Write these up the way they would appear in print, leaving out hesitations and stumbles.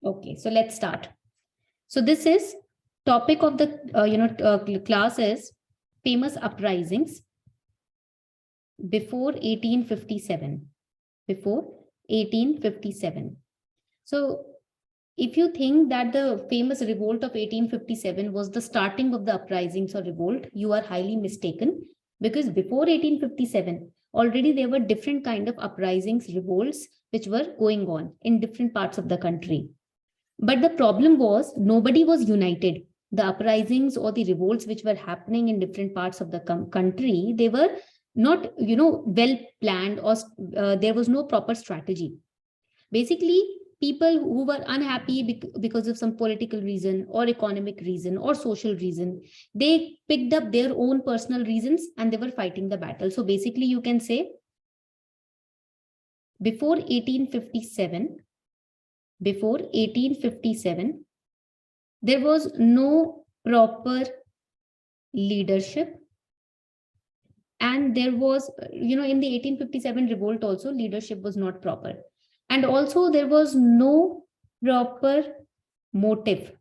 Okay, so let's start. So this is topic of the class is famous uprisings before 1857. Before 1857. So if you think that the famous revolt of 1857 was the starting of the uprisings or revolt, you are highly mistaken, because before 1857, already there were different kind of uprisings, revolts, which were going on in different parts of the country. But the problem was nobody was united. The uprisings or the revolts which were happening in different parts of the country, they were not, well planned, or there was no proper strategy. Basically, people who were unhappy because of some political reason or economic reason or social reason, they picked up their own personal reasons and they were fighting the battle. So basically, you can say before 1857, there was no proper leadership. And there was, in the 1857 revolt also, leadership was not proper. And also there was no proper motive.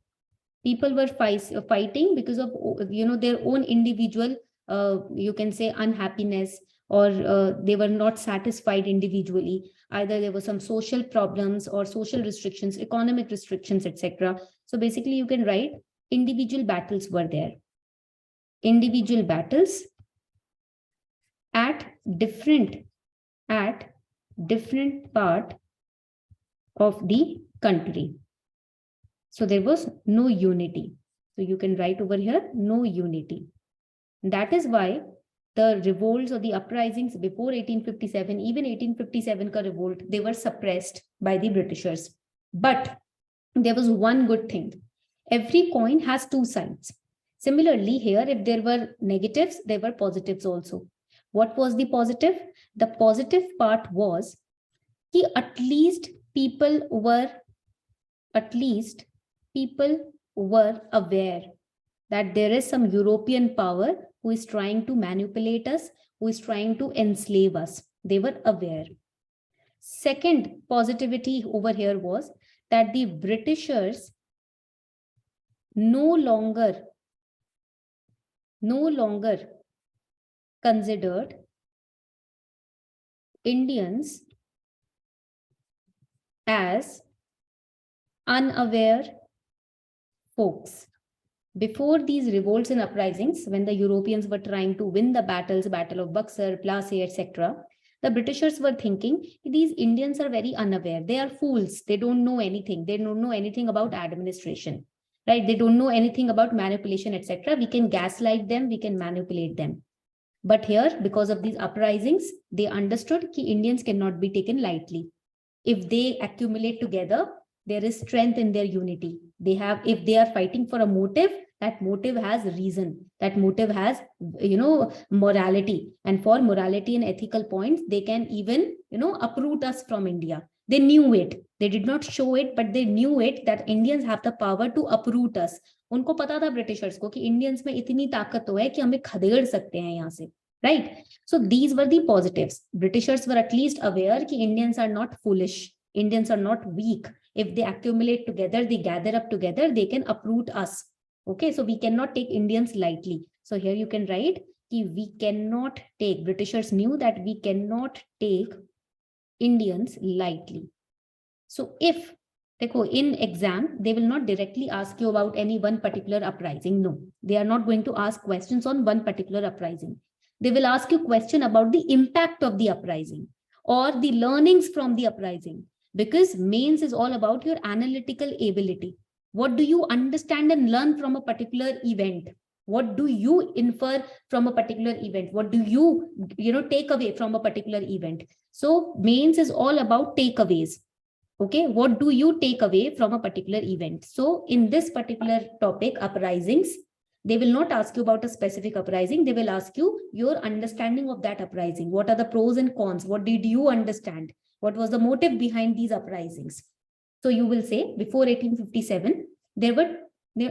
People were fighting because of, their own individual, you can say, unhappiness, or they were not satisfied individually. Either there were some social problems or social restrictions, economic restrictions, etc. So basically you can write individual battles were there. Individual battles at different part of the country. So there was no unity. So you can write over here, no unity. That is why the revolts or the uprisings before 1857, even 1857 ka revolt, they were suppressed by the Britishers. But there was one good thing. Every coin has two sides. Similarly, here, if there were negatives, there were positives also. What was the positive? The positive part was that at least people were aware that there is some European power who is trying to manipulate us, who is trying to enslave us. They were aware. Second positivity over here was that the Britishers no longer considered Indians as unaware folks. Before these revolts and uprisings, when the Europeans were trying to win the battles, Battle of Buxar, Plassey, etc., the Britishers were thinking, these Indians are very unaware. They are fools. They don't know anything. They don't know anything about administration, right? They don't know anything about manipulation, etc. We can gaslight them. We can manipulate them. But here, because of these uprisings, they understood that Indians cannot be taken lightly. If they accumulate together, there is strength in their unity. If they are fighting for a motive, that motive has reason. That motive has, morality. And for morality and ethical points, they can even, uproot us from India. They knew it. They did not show it, but they knew it that Indians have the power to uproot us. उनको पता था Britishers को कि Indians में इतनी ताकत तो है कि हमें खदेड़ सकते हैं यहाँ से, right? So these were the positives. Britishers were at least aware कि Indians are not foolish. Indians are not weak. If they accumulate together, they gather up together, they can uproot us. Okay, so we cannot take Indians lightly. So here you can write कि we cannot take, Britishers knew that we cannot take Indians lightly. So if, in exam, they will not directly ask you about any one particular uprising. No, they are not going to ask questions on one particular uprising. They will ask you a question about the impact of the uprising or the learnings from the uprising, because mains is all about your analytical ability. What do you understand and learn from a particular event? What do you infer from a particular event? What do you, take away from a particular event? So mains is all about takeaways. Okay, what do you take away from a particular event? So in this particular topic, uprisings, they will not ask you about a specific uprising. They will ask you your understanding of that uprising. What are the pros and cons? What did you understand? What was the motive behind these uprisings? So you will say before 1857,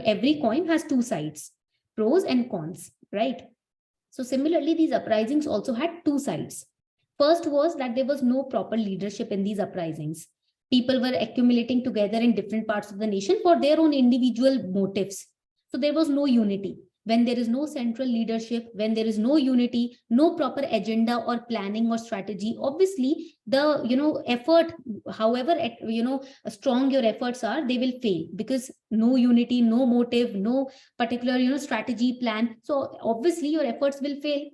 every coin has two sides, pros and cons, right? So similarly, these uprisings also had two sides. First was that there was no proper leadership in these uprisings. People were accumulating together in different parts of the nation for their own individual motives. So there was no unity. When there is no central leadership, when there is no unity, no proper agenda or planning or strategy, obviously the effort, however strong your efforts are, they will fail, because no unity, no motive, no particular strategy plan. So obviously your efforts will fail.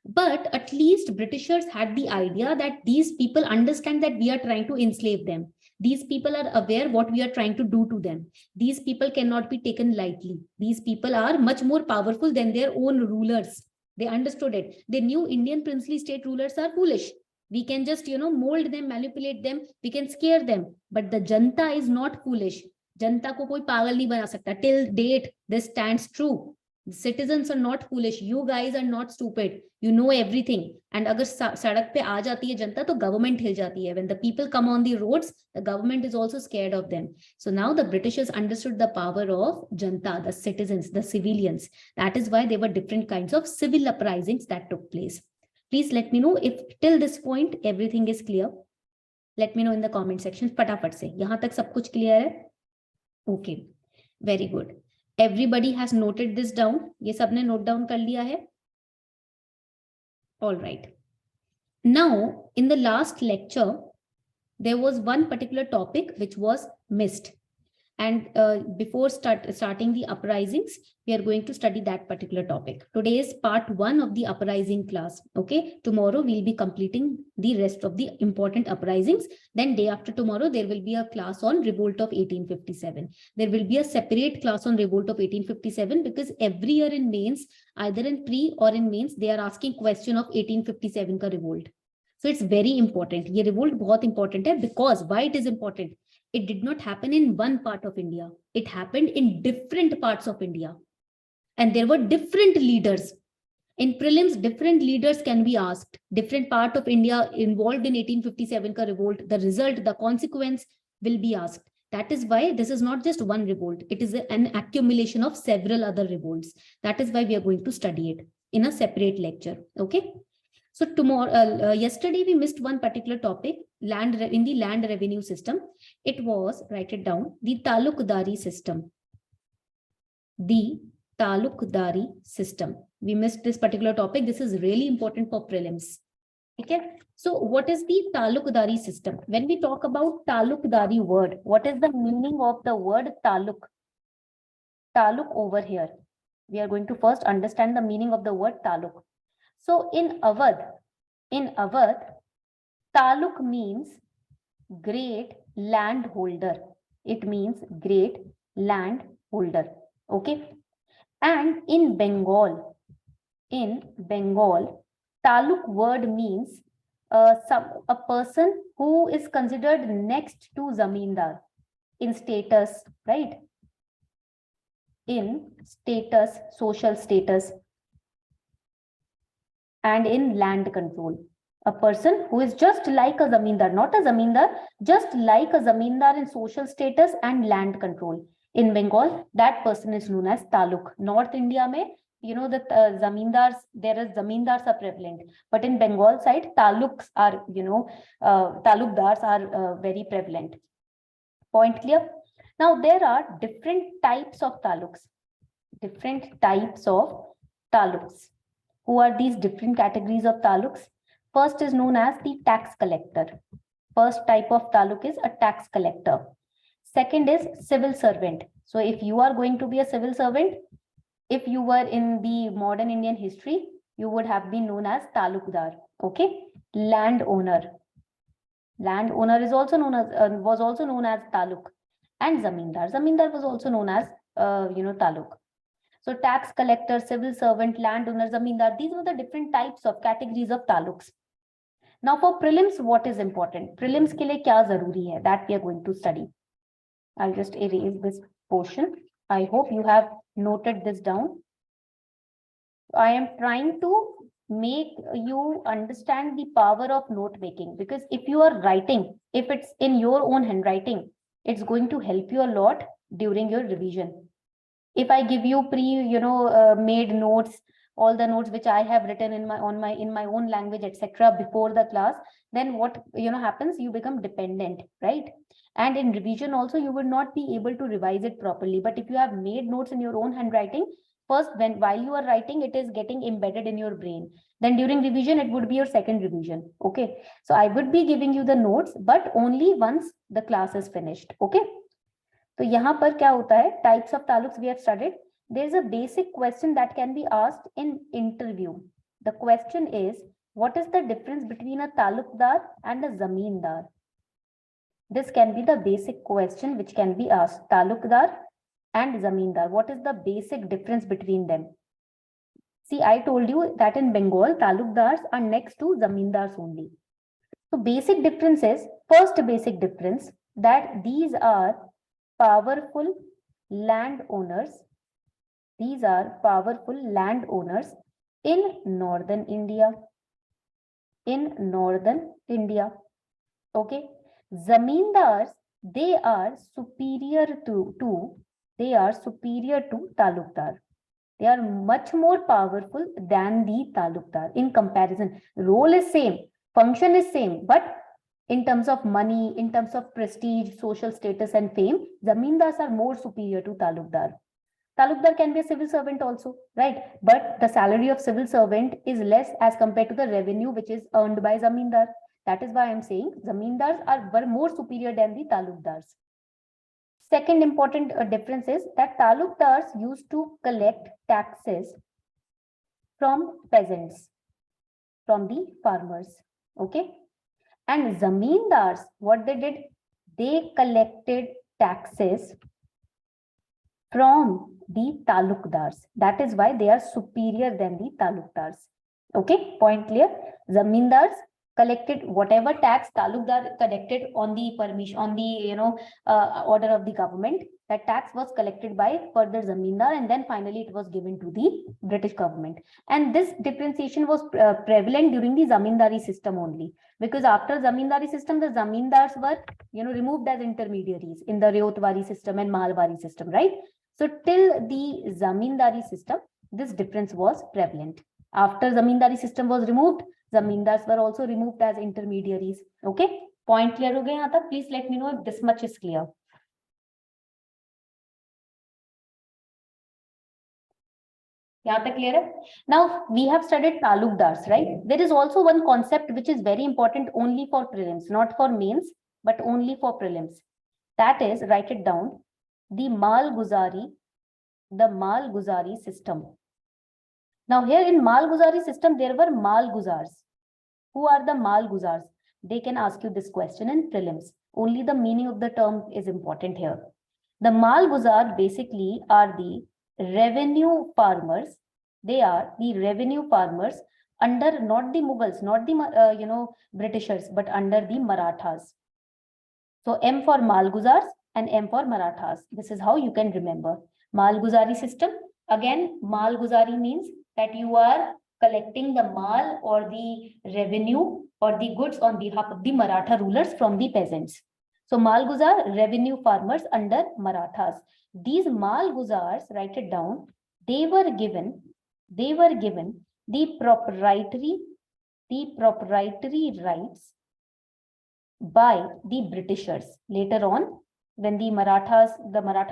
But at least Britishers had the idea that these people understand that we are trying to enslave them. These people are aware what we are trying to do to them. These people cannot be taken lightly. These people are much more powerful than their own rulers. They understood it. They knew Indian princely state rulers are foolish. We can just, mold them, manipulate them. We can scare them. But the Janta is not foolish. Janta ko koi pagal nahi bana sakta. Till date, this stands true. The citizens are not foolish. You guys are not stupid. You know everything. And agar sadak pe aa jati hai janta, to government hil jati hai. When the people come on the roads, the government is also scared of them. So now the Britishers understood the power of janta, the citizens, the civilians. That is why there were different kinds of civil uprisings that took place. Please let me know if till this point everything is clear. Let me know in the comment section. फटाफट से यहाँ तक सब कुछ clear है? Okay, very good. Everybody has noted this down. ये सबने note down कर लिया है? All right. Now, in the last lecture, there was one particular topic which was missed. And before starting the uprisings, we are going to study that particular topic. Today is part 1 of the uprising class. Okay. Tomorrow we'll be completing the rest of the important uprisings. Then day after tomorrow, there will be a class on revolt of 1857. There will be a separate class on revolt of 1857 because every year in mains, either in pre or in mains, they are asking question of 1857 ka revolt. So it's very important. Ye revolt बहुत important है because why it is important? It did not happen in one part of India. It happened in different parts of India. And there were different leaders. In prelims, different leaders can be asked. Different part of India involved in 1857 ka revolt. The result, the consequence will be asked. That is why this is not just one revolt. It is an accumulation of several other revolts. That is why we are going to study it in a separate lecture. Okay. So tomorrow, yesterday we missed one particular topic, in the land revenue system. It was, write it down, the talukdari system. The talukdari system. We missed this particular topic. This is really important for prelims. Okay. So what is the talukdari system? When we talk about talukdari word, what is the meaning of the word taluk? Taluk over here. We are going to first understand the meaning of the word taluk. So in Awadh, taluk means great landholder. It means great landholder. Okay. And in Bengal, taluk word means a person who is considered next to zamindar in status, right? In status, social status, and in land control. A person who is just like a zamindar, not a zamindar, just like a zamindar in social status and land control. In Bengal, that person is known as taluk. North India mein, the zamindars, zamindars are prevalent. But in Bengal side, taluks are, talukdars are very prevalent. Point clear? Now, there are different types of taluks. Different types of taluks. Who are these different categories of taluks? First is known as the tax collector. First type of taluk is a tax collector. Second is civil servant. So if you are going to be a civil servant, if you were in the modern Indian history, you would have been known as talukdar. Okay. Landowner. Landowner is also known as was also known as taluk. And zamindar. Zamindar was also known as taluk. So tax collector, civil servant, landowner, zamindar, these were the different types of categories of taluks. Now for prelims, what is important? Prelims ke liye kya zaruri hai? That we are going to study. I'll just erase this portion. I hope you have noted this down. I am trying to make you understand the power of note making, because if you are writing, if it's in your own handwriting, it's going to help you a lot during your revision. If I give you made notes, all the notes which I have written in my own language, etc., before the class, then what happens? You become dependent, right? And in revision also, you would not be able to revise it properly. But if you have made notes in your own handwriting, first, while you are writing, it is getting embedded in your brain. Then during revision, it would be your second revision. Okay. So I would be giving you the notes, but only once the class is finished. Okay. तो यहाँ पर क्या होता है, types of taluks we have studied. There is a basic question that can be asked in interview. The question is, what is the difference between a talukdar and a zamindar? This can be the basic question which can be asked. Talukdar and zamindar, what is the basic difference between them? See, I told you that in Bengal, talukdars are next to zamindars only. So basic difference is, first basic difference, that these are powerful landowners. These are powerful landowners in northern India. In northern India. Okay. Zamindars, they are superior to talukdar. They are much more powerful than the talukdar in comparison. Role is same, function is same, but in terms of money, in terms of prestige, social status and fame, zamindars are more superior to talukdar. Talukdar can be a civil servant also, right? But the salary of civil servant is less as compared to the revenue which is earned by zamindar. That is why I am saying zamindars were more superior than the talukdars. Second important difference is that talukdars used to collect taxes from peasants, from the farmers. Okay. And zamindars, what they did, they collected taxes from the talukdars. That is why they are superior than the talukdars. Okay, point clear? Zamindars collected whatever tax talukdar collected on the permission, on the order of the government. That tax was collected by further zamindar, and then finally it was given to the British government. And this differentiation was prevalent during the zamindari system only, because after zamindari system, the zamindars were removed as intermediaries in the Reotwari system and Malwari system, right? So till the zamindari system, this difference was prevalent. After zamindari system was removed, zamindars were also removed as intermediaries. Okay, point clear ho gaya yahan tak? Please let me know if this much is clear. Yahan tak clear hai? Now we have studied talukdars, right? There is also one concept which is very important only for prelims, not for mains, but only for prelims. That is, write it down, the Malguzari system. Now here in Malguzari system, there were Malguzars. Who are the Malguzars? They can ask you this question in prelims. Only the meaning of the term is important here. The Malguzar basically are the revenue farmers. They are the revenue farmers under not the Mughals, not the Britishers, but under the Marathas. So M for Malguzars and M for Marathas. This is how you can remember. Malguzari system. Again, Malguzari means that you are collecting the mal or the revenue or the goods on behalf of the Maratha rulers from the peasants. So Malguzar, revenue farmers under Marathas. These Malguzars, write it down, they were given the proprietary rights by the Britishers. Later on, when the Maratha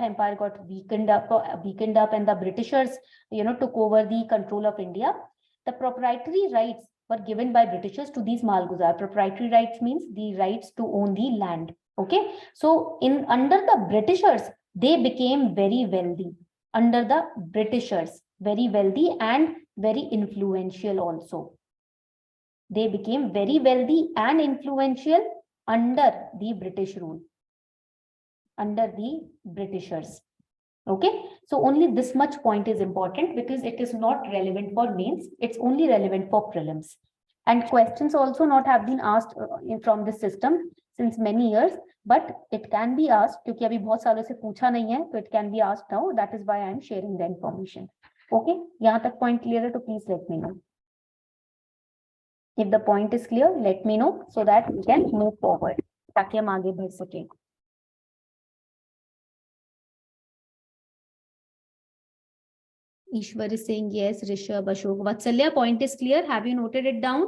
Empire got weakened up and the Britishers, took over the control of India, the proprietary rights were given by Britishers to these Malguzar. Proprietary rights means the rights to own the land. Okay. So under the Britishers, they became very wealthy. Under the Britishers, very wealthy and very influential also. They became very wealthy and influential under the British rule, under the Britishers. Okay, so only this much point is important because it is not relevant for mains, it's only relevant for prelims. And questions also not have been asked from this system since many years, but it can be asked क्योंकि अभी बहुत सालों से पूछा नहीं है, तो it can be asked now. That is why I am sharing the information. Okay, यहाँ तक point clear है तो please let me know. If the point is clear, let me know so that we can move forward. ताकि हम आगे बढ़ सकें. Ishwar is saying yes. Rishabh, Ashok, Vatsalya, point is clear. Have you noted it down?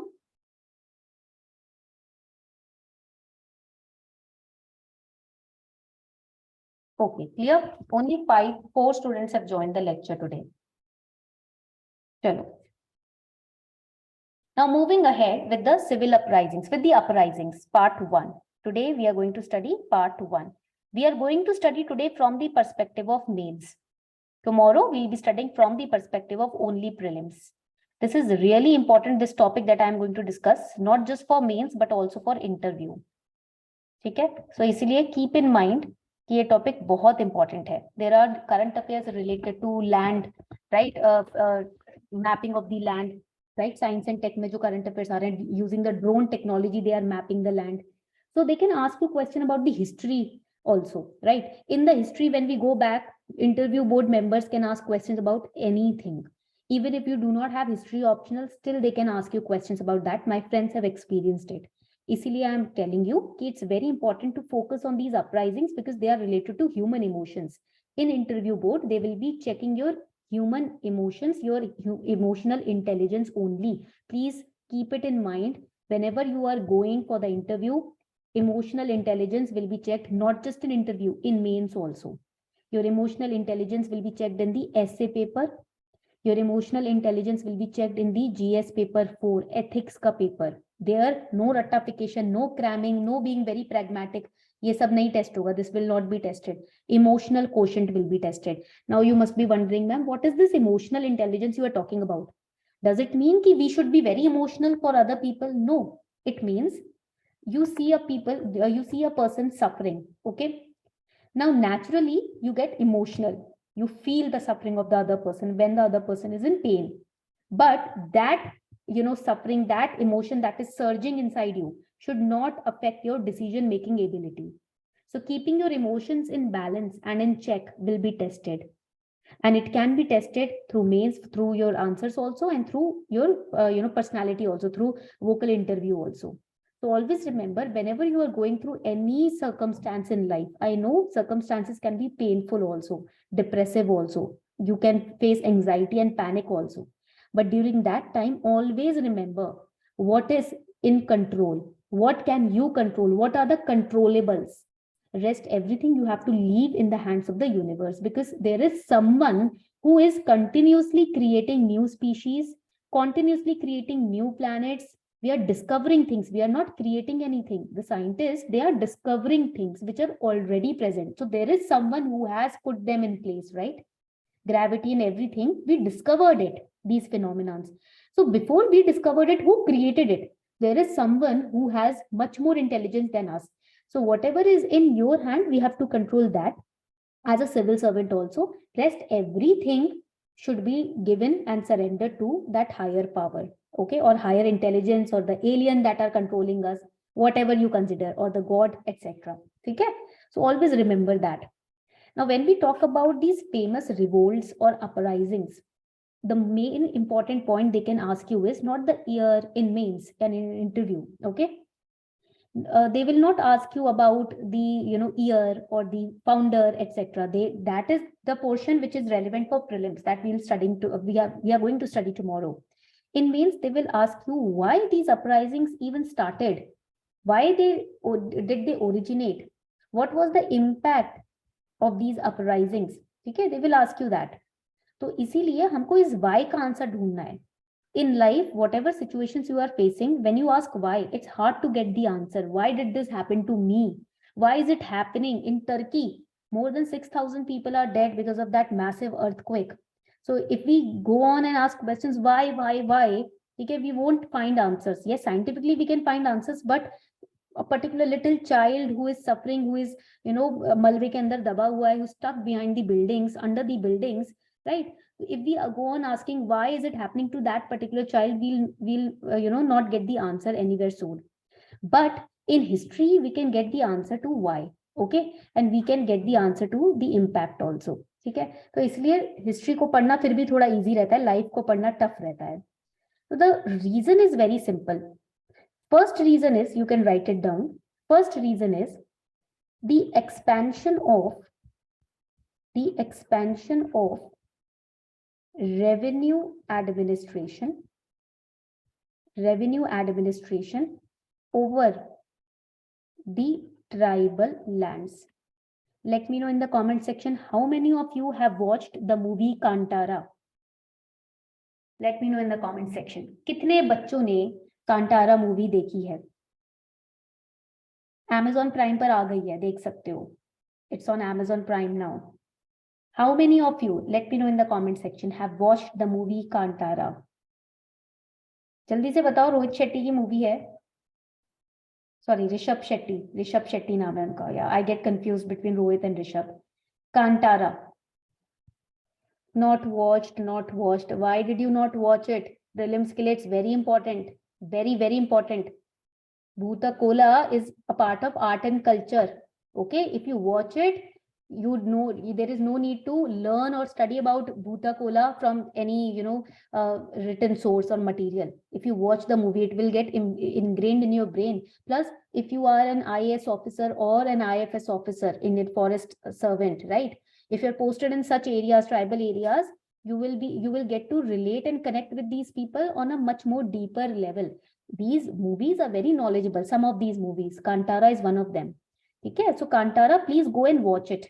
Okay, clear? Only 4 students have joined the lecture today. Chalo. Now moving ahead with the civil uprisings, with the uprisings, part 1. Today we are going to study part 1. We are going to study today from the perspective of mains. Tomorrow we will be studying from the perspective of only prelims. This is really important, this topic that I am going to discuss, not just for mains but also for interview. ठीक है? So इसलिए keep in mind कि ये topic बहुत important है. There are current affairs related to land, right? Mapping of the land, right? Science and tech में जो current affairs आ रहे हैं, using the drone technology, they are mapping the land. So they can ask you question about the history also, right? In the history, when we go back, interview board members can ask questions about anything. Even if you do not have history optional, still they can ask you questions about that. My friends have experienced it. Isliye I am telling you that it's very important to focus on these uprisings because they are related to human emotions. In interview board, they will be checking your human emotions, your emotional intelligence only. Please keep it in mind whenever you are going for the interview. Emotional intelligence will be checked not just in interview, in mains also. Your emotional intelligence will be checked in the essay paper. Your emotional intelligence will be checked in the GS paper 4, ethics ka paper. There, no ratification, no cramming, no being very pragmatic. ये सब नहीं test होगा. This will not be tested. Emotional quotient will be tested. Now you must be wondering, ma'am, what is this emotional intelligence you are talking about? Does it mean that we should be very emotional for other people? No. It means you see a person suffering. Okay. Now naturally you get emotional. You feel the suffering of the other person when the other person is in pain. But that, suffering, that emotion that is surging inside you should not affect your decision-making ability. So keeping your emotions in balance and in check will be tested. And it can be tested through mains, through your answers also, and through your personality also, through vocal interview also. So always remember, whenever you are going through any circumstance in life, I know circumstances can be painful also, depressive also. You can face anxiety and panic also. But during that time, always remember what is in control. What can you control? What are the controllables? Rest everything you have to leave in the hands of the universe, because there is someone who is continuously creating new species, continuously creating new planets. We are discovering things. We are not creating anything. The scientists, they are discovering things which are already present. So there is someone who has put them in place, right? Gravity and everything, we discovered it, these phenomena. So before we discovered it, who created it? There is someone who has much more intelligence than us. So whatever is in your hand, we have to control that. As a civil servant also, rest everything should be given and surrendered to that higher power, okay, or higher intelligence, or the alien that are controlling us, whatever you consider, or the god, etc. Okay, so always remember that. Now when we talk about these famous revolts or uprisings, the main important point they can ask you is not the year in mains and in interview. Okay, they will not ask you about the year or the founder, etc. That is the portion which is relevant for prelims that we are going to study tomorrow. In mains, they will ask you why these uprisings even started, why did they originate, what was the impact of these uprisings. Okay, they will ask you that. तो इसीलिए हमको इस why का answer ढूंढना है. In life, whatever situations you are facing, when you ask why, it's hard to get the answer. Why did this happen to me? Why is it happening in Turkey? More than 6,000 people are dead because of that massive earthquake. So if we go on and ask questions, why, okay, we won't find answers. Yes, scientifically we can find answers, but a particular little child who is suffering, who is, malve ke andar daba hua hai, who's stuck behind the buildings, under the buildings, right? If we go on asking why is it happening to that particular child, we'll not get the answer anywhere soon. But in history, we can get the answer to why, okay, and we can get the answer to the impact also. ठीक है, तो इसलिए history को पढ़ना फिर भी थोड़ा easy रहता है, लाइफ को पढ़ना टफ रहता है. So the reason is very simple. First reason is, you can write it down. First reason is the expansion of revenue administration over the tribal lands. Let me know in the comment section how many of you have watched the movie Kantara. Let me know in the comment section. कितने बच्चों ने कांटारा movie देखी है? Amazon Prime पर आ गई है, देख सकते हो. It's on Amazon Prime now. How many of you, let me know in the comment section, have watched the movie Kantara? जल्दी से बताओ, रोहित शेट्टी की मूवी है. Sorry, ऋषभ शेट्टी नाम है उनका. Yeah, I get confused between Rohit and Rishabh. Kantara. Not watched. Why did you not watch it? Prelims के लिए it's very important. Very, very important. Bhuta Kola is a part of art and culture. Okay, if you watch it, you know there is no need to learn or study about Bhuta Kola from any written source or material. If you watch the movie, it will get ingrained in your brain. Plus, if you are an IAS officer or an IFS officer, Indian forest servant, right? If you're posted in such areas, tribal areas, you will get to relate and connect with these people on a much more deeper level. These movies are very knowledgeable. Some of these movies, Kantara is one of them. Okay, so Kantara, please go and watch it.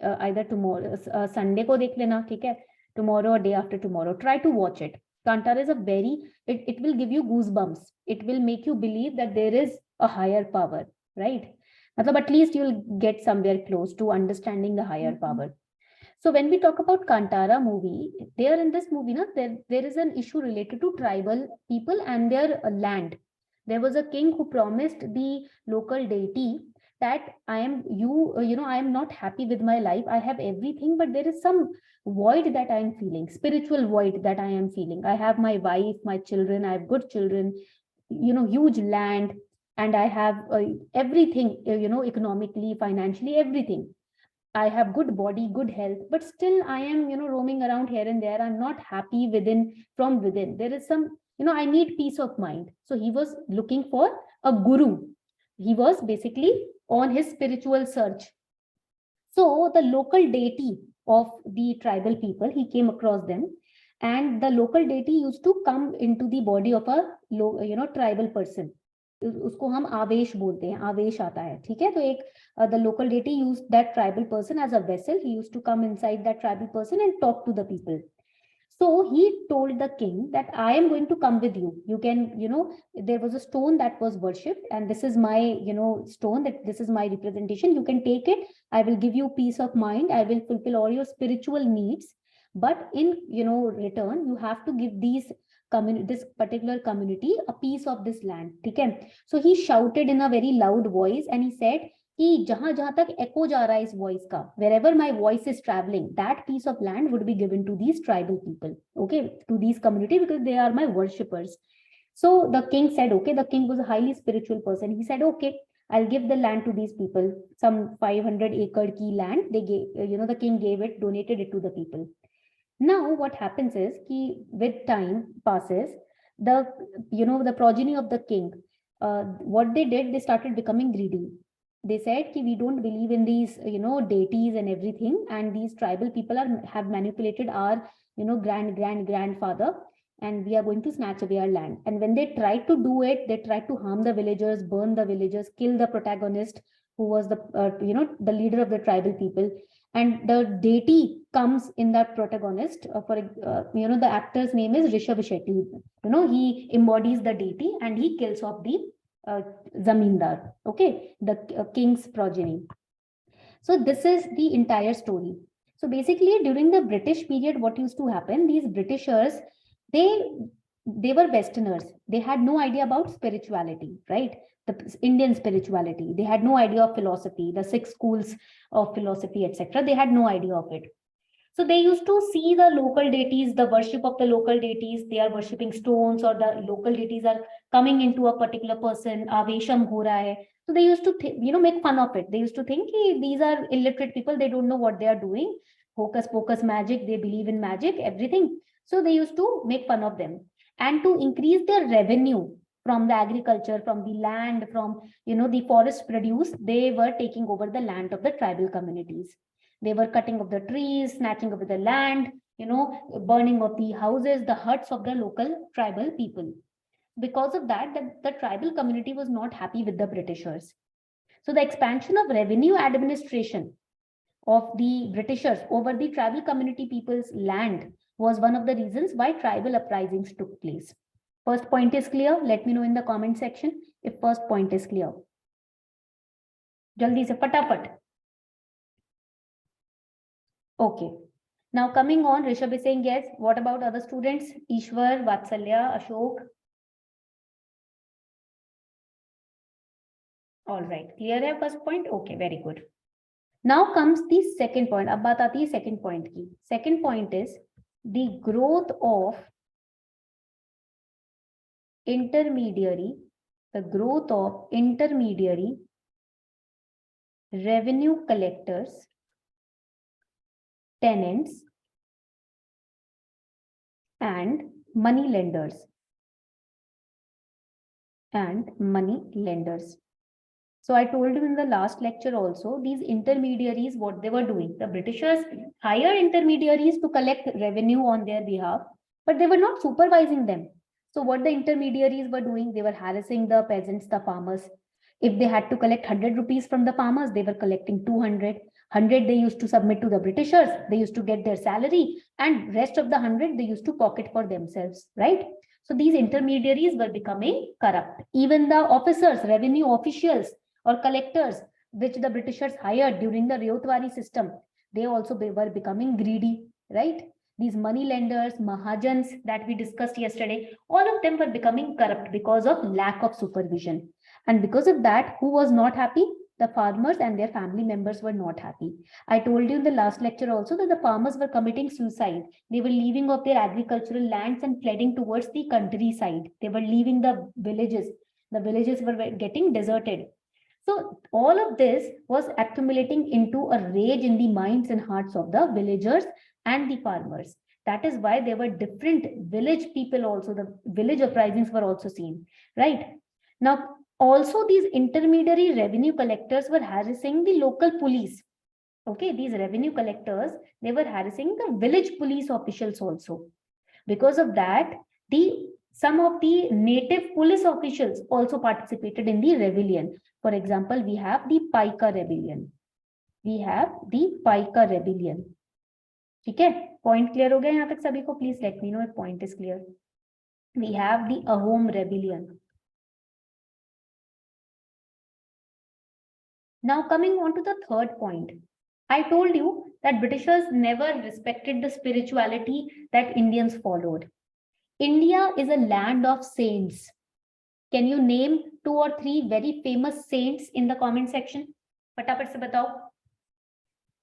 Either tomorrow, Sunday ko dekh lena, okay? Tomorrow or day after tomorrow. Try to watch it. Kantara is it will give you goosebumps. It will make you believe that there is a higher power, right? Matlab, at least you'll get somewhere close to understanding the higher power. So when we talk about Kantara movie, there in this movie, there is an issue related to tribal people and their land. There was a king who promised the local deity that I am I am not happy with my life. I have everything, but there is some void that I am feeling, spiritual void that I am feeling. I have my wife, my children, I have good children, huge land, and I have everything, economically, financially, everything. I have good body, good health, but still I am, roaming around here and there. I'm not happy from within. There is some, I need peace of mind. So he was looking for a guru. He was basically on his spiritual search. So the local deity of the tribal people, he came across them, and the local deity used to come into the body of a, tribal person. उसको हम आवेश बोलते हैं, आवेश आता है, ठीक है. तो एक the local deity used that tribal person as a vessel. He used to come inside that tribal person and talk to the people. So he told the king that I am going to come with you. You can, there was a stone that was worshipped, and this is my, stone, that this is my representation. You can take it. I will give you peace of mind. I will fulfill all your spiritual needs. But in, return, you have to give this particular community a piece of this land. Okay. So he shouted in a very loud voice, and he said, कि जहां जहां तक echo जा रहा है इस voice का, wherever my voice is traveling, that piece of land would be given to these tribal people, okay, to these community, because they are my worshippers. So the king said, okay, the king was a highly spiritual person. He said, okay, I'll give the land to these people, some 500-acre key land. They gave, the king gave it, donated it to the people. Now what happens is कि with time passes, the progeny of the king, what they did, they started becoming greedy. They said कि we don't believe in these, deities and everything, and these tribal people have manipulated our, grandfather, and we are going to snatch away our land. And when they tried to do it, they tried to harm the villagers, burn the villagers, kill the protagonist, who was the, the leader of the tribal people. And the deity comes in that protagonist. The actor's name is Rishabh Shetty. He embodies the deity, and he kills off the zamindar, okay, the king's progeny. So this is the entire story. So basically, during the British period, what used to happen, these Britishers, they were Westerners. They had no idea about spirituality, right? The Indian spirituality. They had no idea of philosophy, the 6 schools of philosophy, etc. They had no idea of it. So they used to see the local deities, the worship of the local deities. They are worshipping stones, or the local deities are coming into a particular person. Avesham ho raha hai. So they used to, make fun of it. They used to think these are illiterate people. They don't know what they are doing. Hocus pocus magic. They believe in magic, everything. So they used to make fun of them. And to increase their revenue from the agriculture, from the land, from, the forest produce, they were taking over the land of the tribal communities. They were cutting of the trees, snatching of the land, burning of the houses, the huts of the local tribal people. Because of that, the tribal community was not happy with the Britishers. So the expansion of revenue administration of the Britishers over the tribal community people's land was one of the reasons why tribal uprisings took place. First point is clear? Let me know in the comment section if first point is clear. Jaldi se fatapat. Okay. Now coming on, Rishabh is saying yes. What about other students? Ishwar, Vatsalya, Ashok. All right. Clear hai first point? Okay, very good. Now comes the second point. Ab baat aati hai second point ki. Second point is the growth of intermediary, revenue collectors, tenants, and money lenders. So I told you in the last lecture also, these intermediaries, what they were doing. The Britishers hired intermediaries to collect revenue on their behalf, but they were not supervising them. So what the intermediaries were doing, they were harassing the peasants, the farmers. If they had to collect 100 rupees from the farmers, they were collecting 200. 100 they used to submit to the Britishers, they used to get their salary, and rest of the 100 they used to pocket for themselves, right? So these intermediaries were becoming corrupt. Even the officers, revenue officials or collectors, which the Britishers hired during the Ryotwari system, they also were becoming greedy, right? These money lenders, Mahajans that we discussed yesterday, all of them were becoming corrupt because of lack of supervision. And because of that, who was not happy? The farmers and their family members were not happy. I told you in the last lecture also that the farmers were committing suicide. They were leaving of their agricultural lands and flooding towards the countryside. They were leaving the villages. The villages were getting deserted. So all of this was accumulating into a rage in the minds and hearts of the villagers and the farmers. That is why there were different village people also. The village uprisings were also seen, right? Now, also these intermediary revenue collectors were harassing the local police. Okay, these revenue collectors, they were harassing the village police officials also. Because of that, some of the native police officials also participated in the rebellion. For example, we have the Paika rebellion. ठीक है, point clear हो गया यहाँ तक सभी को? Please let me know if point is clear. We have the Ahom rebellion. Now coming on to the third point, I told you that Britishers never respected the spirituality that Indians followed. India is a land of saints. Can you name 2 or 3 very famous saints in the comment section? फटाफट से बताओ.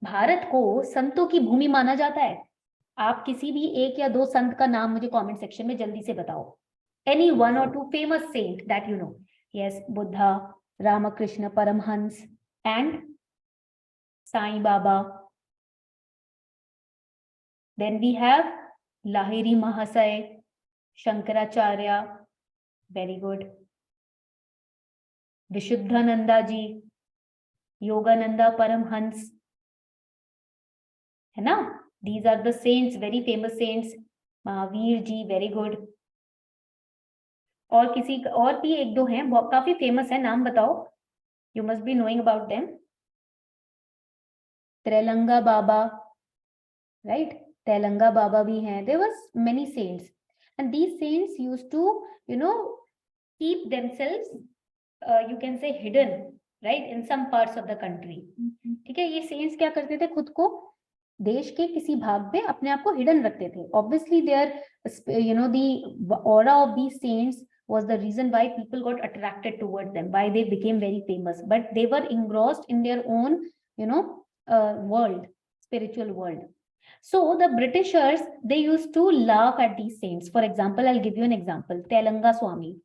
भारत को संतों की भूमि माना जाता है. आप किसी भी एक या दो संत का नाम मुझे कमेंट सेक्शन में जल्दी से बताओ. Any 1 or 2 famous saint that you know? Yes, Buddha, Ramakrishna Paramhans, and Sai Baba. Then we have Lahiri Mahasaya, Shankaracharya, very good. Vishuddhananda ji, Yogananda Paramhans, है ना? These are the saints, very famous saints. Mahavir ji, very good. और किसी और भी एक दो हैं, काफी फेमस है, नाम बताओ. You must be knowing about them. Trelanga Baba, right? Telanga Baba bhi hain. There was many saints, and these saints used to, keep themselves, you can say, hidden, right, in some parts of the country. ठीक है, ये saints क्या करते थे? खुद को देश के किसी भाग में अपने आप को hidden रखते थे. Obviously, the aura of these saints was the reason why people got attracted towards them, why they became very famous. But they were engrossed in their own, world, spiritual world. So the Britishers, they used to laugh at these saints. For example, I'll give you an example. Telanga Swami,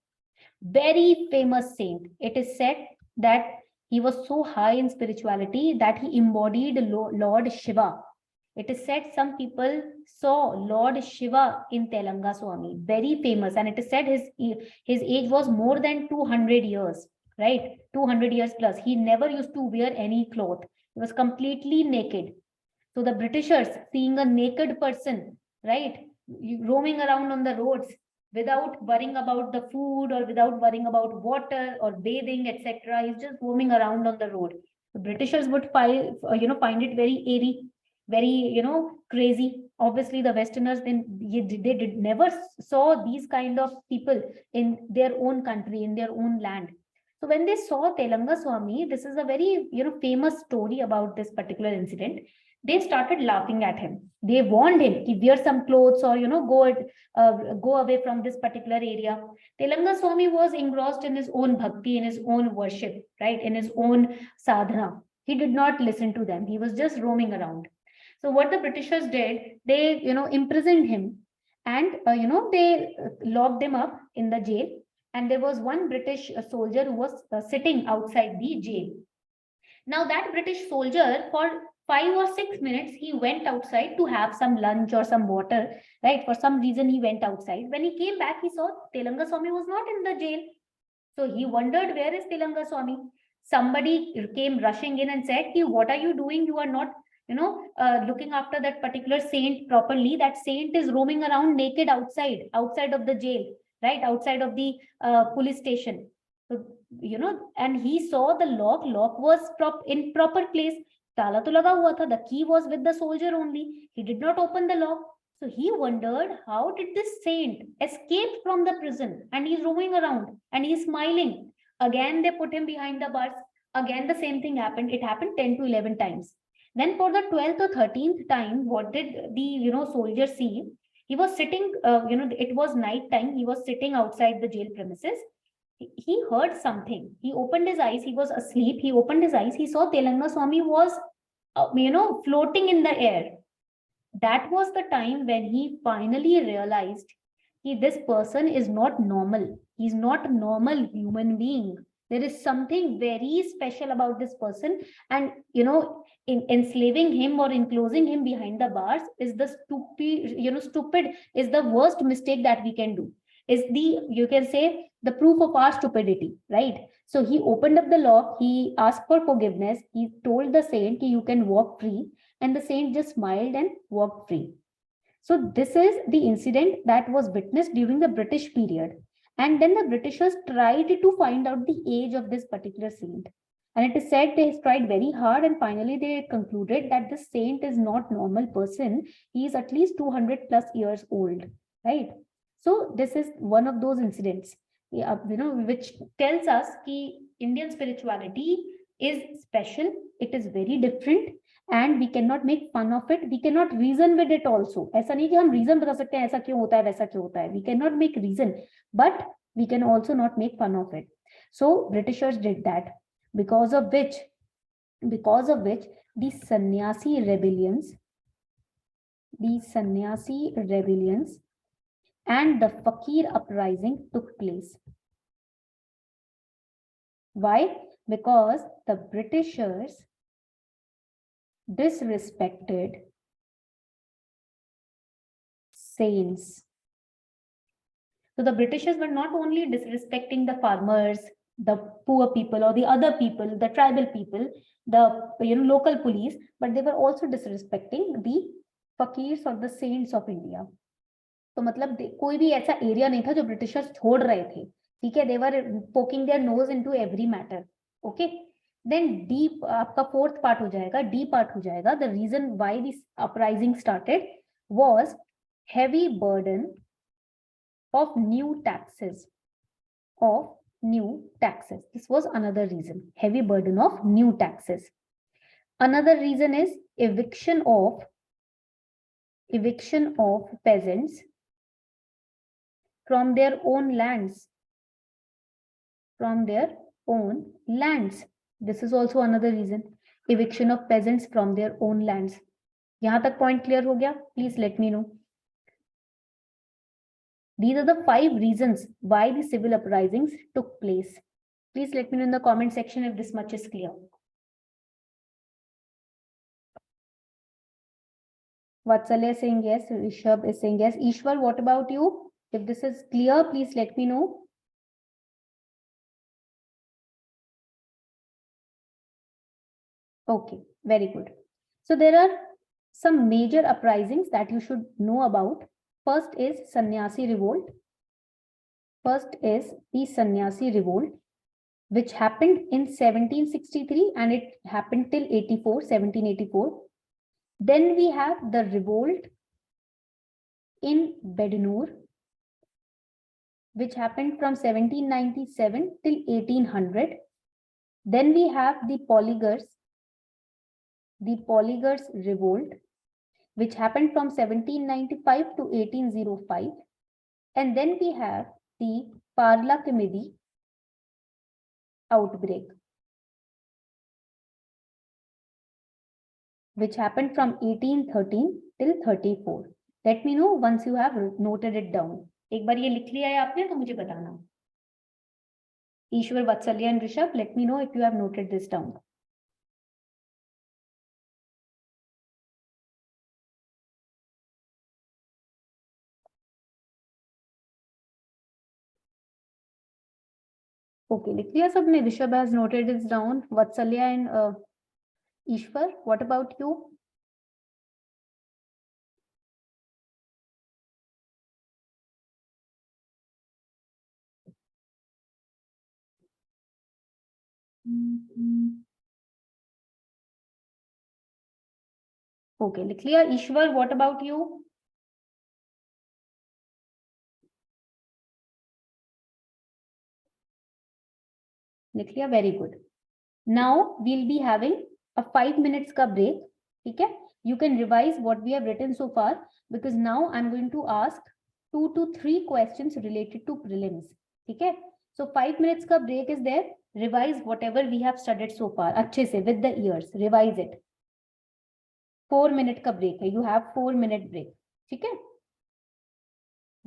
very famous saint. It is said that he was so high in spirituality that he embodied Lord Shiva. It is said some people saw Lord Shiva in Telanga Swami, very famous. And it is said his age was more than 200 years, right? 200 years plus. He never used to wear any cloth. He was completely naked. So the Britishers, seeing a naked person, right, roaming around on the roads without worrying about the food or without worrying about water or bathing, etc., he's just roaming around on the road. The Britishers would find it very eerie, very crazy. Obviously, the Westerners they did never saw these kind of people in their own country, in their own land. So when they saw Telanga Swami, this is a very famous story about this particular incident. They started laughing at him. They warned him to wear some clothes or go away from this particular area. Telanga Swami was engrossed in his own bhakti, in his own worship, right, in his own sadhana. He did not listen to them. He was just roaming around. So what the Britishers did, they imprisoned him, and they locked him up in the jail. And there was one British soldier who was sitting outside the jail. Now that British soldier, for 5 or 6 minutes, he went outside to have some lunch or some water, right? For some reason, he went outside. When he came back, he saw Telanga Swami was not in the jail. So he wondered, where is Telanga Swami? Somebody came rushing in and said, what are you doing? You are not, looking after that particular saint properly. That saint is roaming around naked outside of the jail, right? Outside of the police station. So, and he saw the lock was in proper place. Tala to laga hua tha. The key was with the soldier only. He did not open the lock. So he wondered, how did this saint escape from the prison and he's roaming around and he's smiling? Again, they put him behind the bars. Again, the same thing happened. It happened 10 to 11 times. Then for the 12th or 13th time, what did the soldier see? He was sitting, it was night time. He was sitting outside the jail premises. He heard something. He opened his eyes. He was asleep. He opened his eyes. He saw Telanga Swami was, floating in the air. That was the time when he finally realized this person is not normal. He's not a normal human being. There is something very special about this person. And, enslaving him or enclosing him behind the bars is the stupid is the worst mistake that we can do. Is you can say, the proof of our stupidity, right? So he opened up the lock. He asked for forgiveness. He told the saint, you can walk free. And the saint just smiled and walked free. So this is the incident that was witnessed during the British period. And then the Britishers tried to find out the age of this particular saint. And it is said they tried very hard, and finally they concluded that this saint is not normal person. He is at least 200 plus years old, right? So this is one of those incidents, which tells us that Indian spirituality is special. It is very different. And we cannot make fun of it. We cannot reason with it also. ऐसा नहीं कि हम reason बता सकते हैं ऐसा क्यों होता है वैसा क्यों होता है. We cannot make reason, but we can also not make fun of it. So Britishers did that, because of which the sannyasi rebellions and the fakir uprising took place. Why? Because the Britishers disrespected saints. So the Britishers were not only disrespecting the farmers, the poor people, or the other people, the tribal people, the local police, but they were also disrespecting the fakirs or the saints of India. तो मतलब कोई भी ऐसा area नहीं था जो Britishers छोड़ रहे थे. ठीक है, they were poking their nose into every matter. Okay. Then D आपका fourth part हो जाएगा, D part हो जाएगा. The reason why this uprising started was heavy burden of new taxes. This was another reason. Heavy burden of new taxes. Another reason is eviction of peasants from their own lands. This is also another reason. Eviction of peasants from their own lands. यहाँ तक point clear हो गया? Please let me know. These are the 5 reasons why the civil uprisings took place. Please let me know in the comment section if this much is clear. Vatsalya is saying yes. Rishabh is saying yes. Ishwar, what about you? If this is clear, please let me know. Okay, very good. So there are some major uprisings that you should know about. First is Sannyasi revolt. which happened in 1763 and it happened till 1784. Then we have the revolt in Bednur, which happened from 1797 till 1800. Then we have the Polygars revolt, which happened from 1795 to 1805. And then we have the Parla Committee outbreak, which happened from 1813 till 34. Let me know once you have noted it down. एक बार ये लिख लिया है आपने तो मुझे बताना. Ishwar, Vatsalya and Rishabh, let me know if you have noted this down. Okay, लिख लिया सबने. Rishabh has noted this down. Vatsalya and Ishwar, what about you? Okay, लिख लिया. Ishwar, what about you? लिख लिया. Very good. Now we'll be having a 5 minutes का break. Okay, you can revise what we have written so far because now I'm going to ask 2 to 3 questions related to prelims. Okay, so 5 minutes का break is there. Revise whatever we have studied so far. अच्छे से with the ears. Revise it. 4 minute का break है. You have 4 minute break. ठीक है?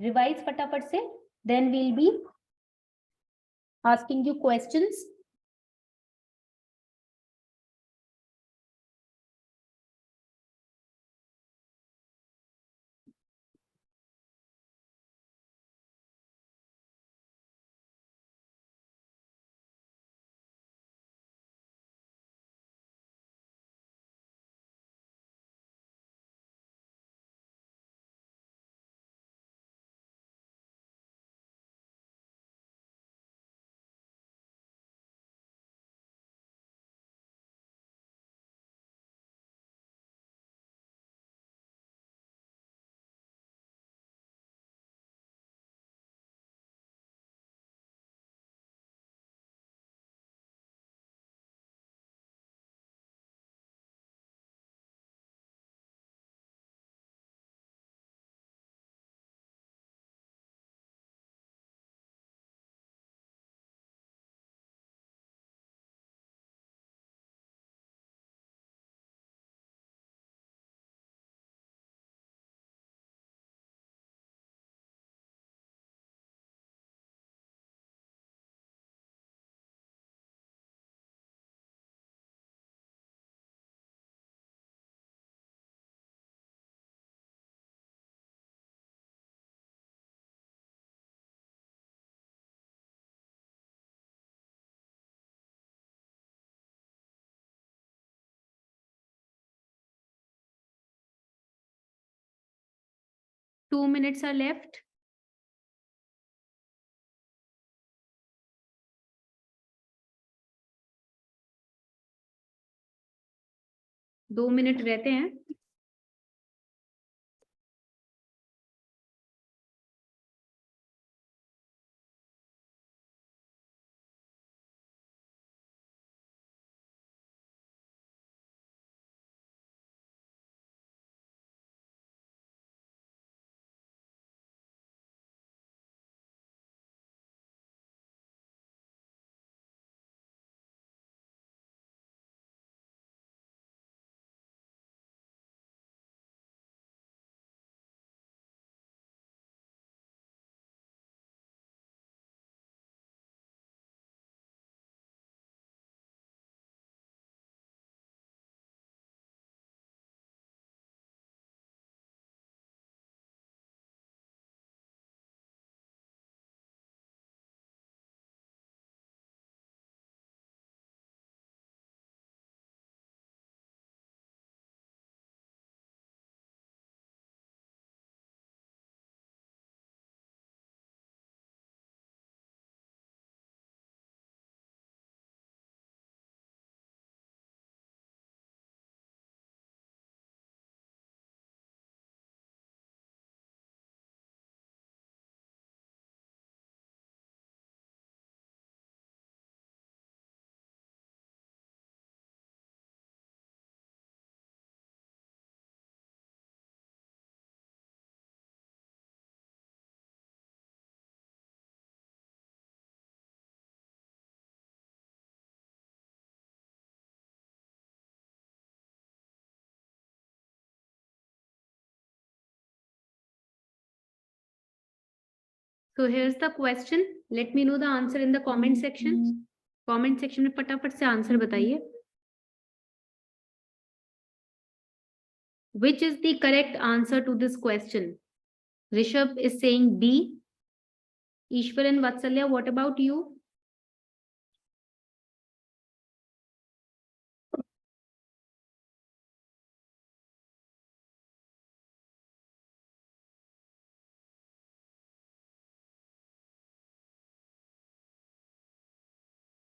Revise फटाफट से. Then we'll be asking you questions. Two minutes are left. दो minute रहते हैं. So here's the question. Let me know the answer in the comment section. Comment section में फटाफट से आंसर बताइए. Which is the correct answer to this question? Rishabh is saying B. Ishwar and Vatsalya, what about you?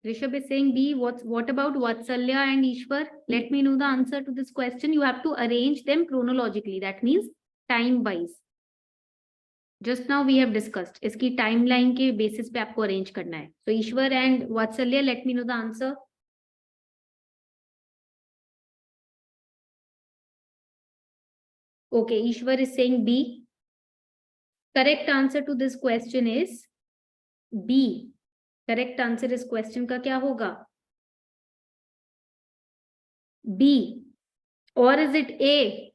Rishabh is saying B. What about Vatsalya and Ishwar? Let me know the answer to this question. You have to arrange them chronologically. That means time-wise. Just now we have discussed. इसकी timeline के basis पे आपको arrange करना है. So Ishwar and Vatsalya, let me know the answer. Okay, Ishwar is saying B. Correct answer to this question is B. Correct answer is question का क्या होगा? B. Or is it A?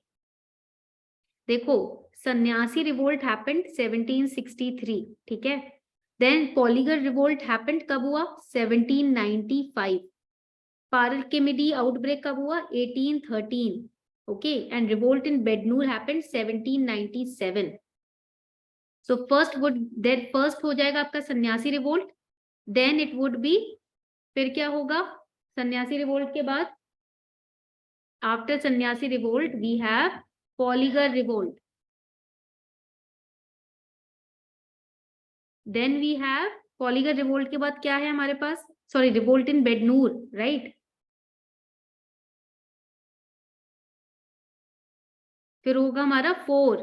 देखो, सन्यासी revolt happened 1763, ठीक है. Then पॉलीगर revolt happened कब हुआ? 1795. पार्लकेमिडी outbreak कब हुआ? 1813. Okay, and revolt in Bednur happened 1797. So first हो जाएगा आपका Sanyasi revolt. Then it would be, फिर क्या होगा सन्यासी रिवोल्ट के बाद? After Sanyasi revolt we have Poligar revolt. Then we have Poligar revolt के बाद क्या है हमारे पास? Sorry, revolt in Bednur, right. फिर होगा हमारा 4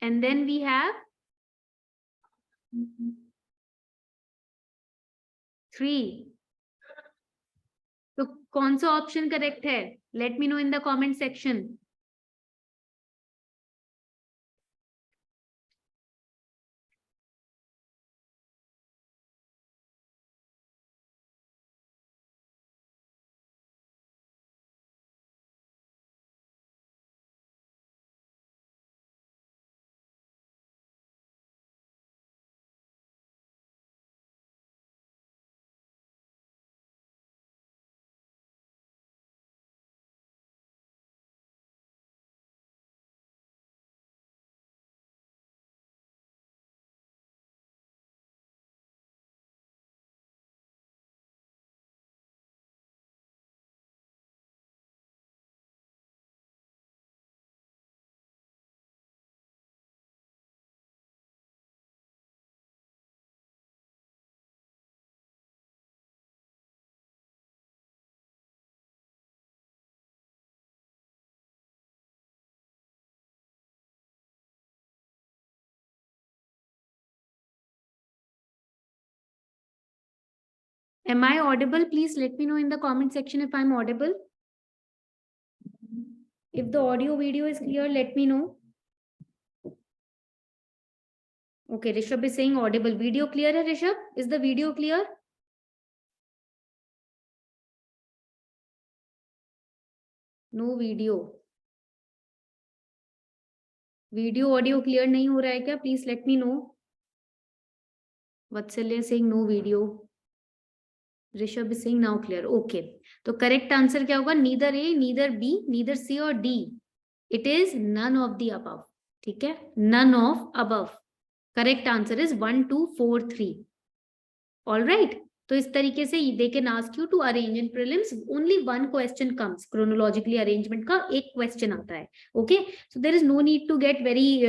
एंड देन वी हैव 3. तो कौन सा ऑप्शन करेक्ट है? Late me know in the comment section. Am I audible? Please let me know in the comment section if I'm audible. If the audio video is clear, let me know. Okay, Rishabh is saying audible. Video clear hai Rishabh? Is the video clear? No video. Video audio clear नहीं हो रहा है क्या? Please let me know. Vatsalya saying no video. Rishabh is saying now clear. Okay. तो correct answer क्या होगा? Neither A, neither B, neither C or D. It is none of the above. ठीक है? None of above. Correct answer is 1, 2, 4, 3. All right. तो इस तरीके से they can ask you to arrange in prelims. Only one question comes. Chronologically arrangement का एक question आता है. Okay. So there is no need to get very,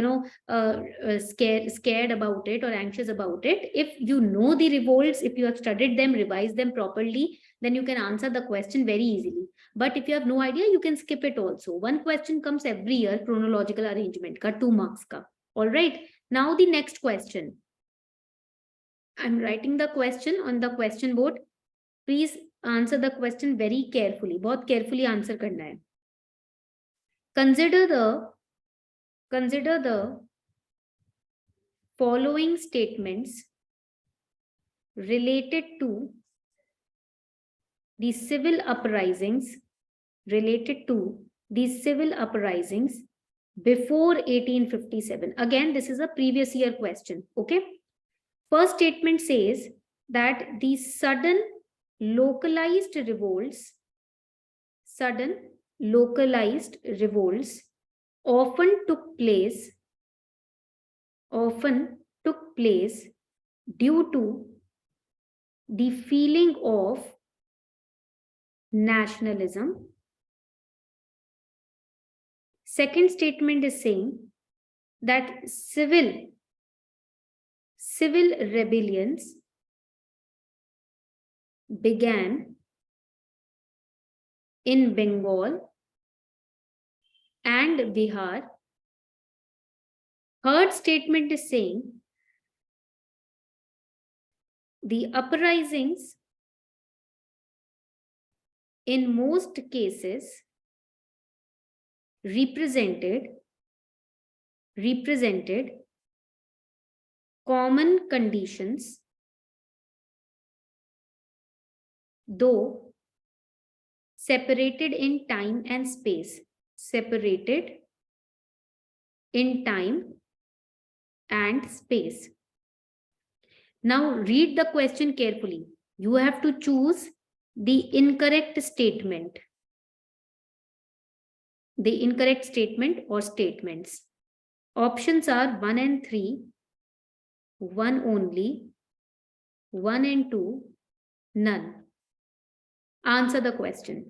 scared about it or anxious about it. If you know the revolts, if you have studied them, revised them properly, then you can answer the question very easily. But if you have no idea, you can skip it also. One question comes every year, chronological arrangement का 2 marks का. All right. Now the next question. I'm writing the question on the question board. Please answer the question very carefully. बहुत carefully answer करना है. Consider the following statements related to the civil uprisings before 1857. Again, this is a previous year question. Okay. First statement says that the sudden localized revolts often took place due to the feeling of nationalism. Second statement is saying that civil rebellions began in Bengal and Bihar. Third statement is saying the uprisings in most cases represented common conditions, though separated in time and space. Now read the question carefully. You have to choose the incorrect statement. The incorrect statement or statements. Options are 1 and 3, 1 only, 1 and 2, none. Answer the question.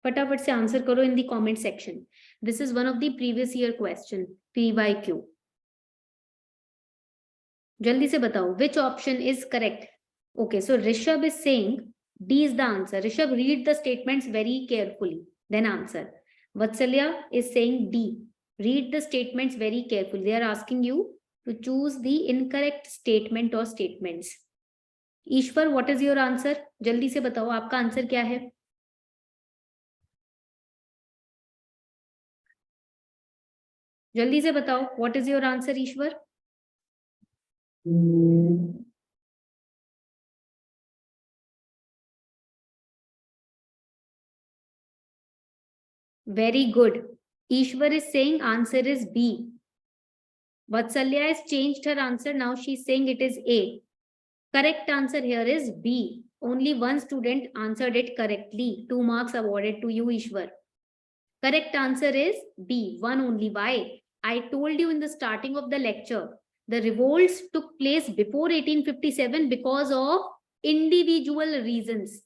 फटाफट से answer करो in the comment section. This is one of the previous year question, PYQ. जल्दी से बताओ, which option is correct? Okay, so Rishabh is saying D is the answer. Rishabh, read the statements very carefully, then answer. Vatsalya is saying D. Read the statements very carefully. They are asking you to choose the incorrect statement or statements. Ishwar, what is your answer? जल्दी से बताओ, आपका answer क्या है? जल्दी से बताओ, what is your answer, Ishwar? Very good. Ishwar is saying answer is B. Vatsalya has changed her answer. Now she's saying it is A. Correct answer here is B. Only one student answered it correctly. 2 marks awarded to you, Ishwar. Correct answer is B. One only. Why? I told you in the starting of the lecture, the revolts took place before 1857 because of individual reasons.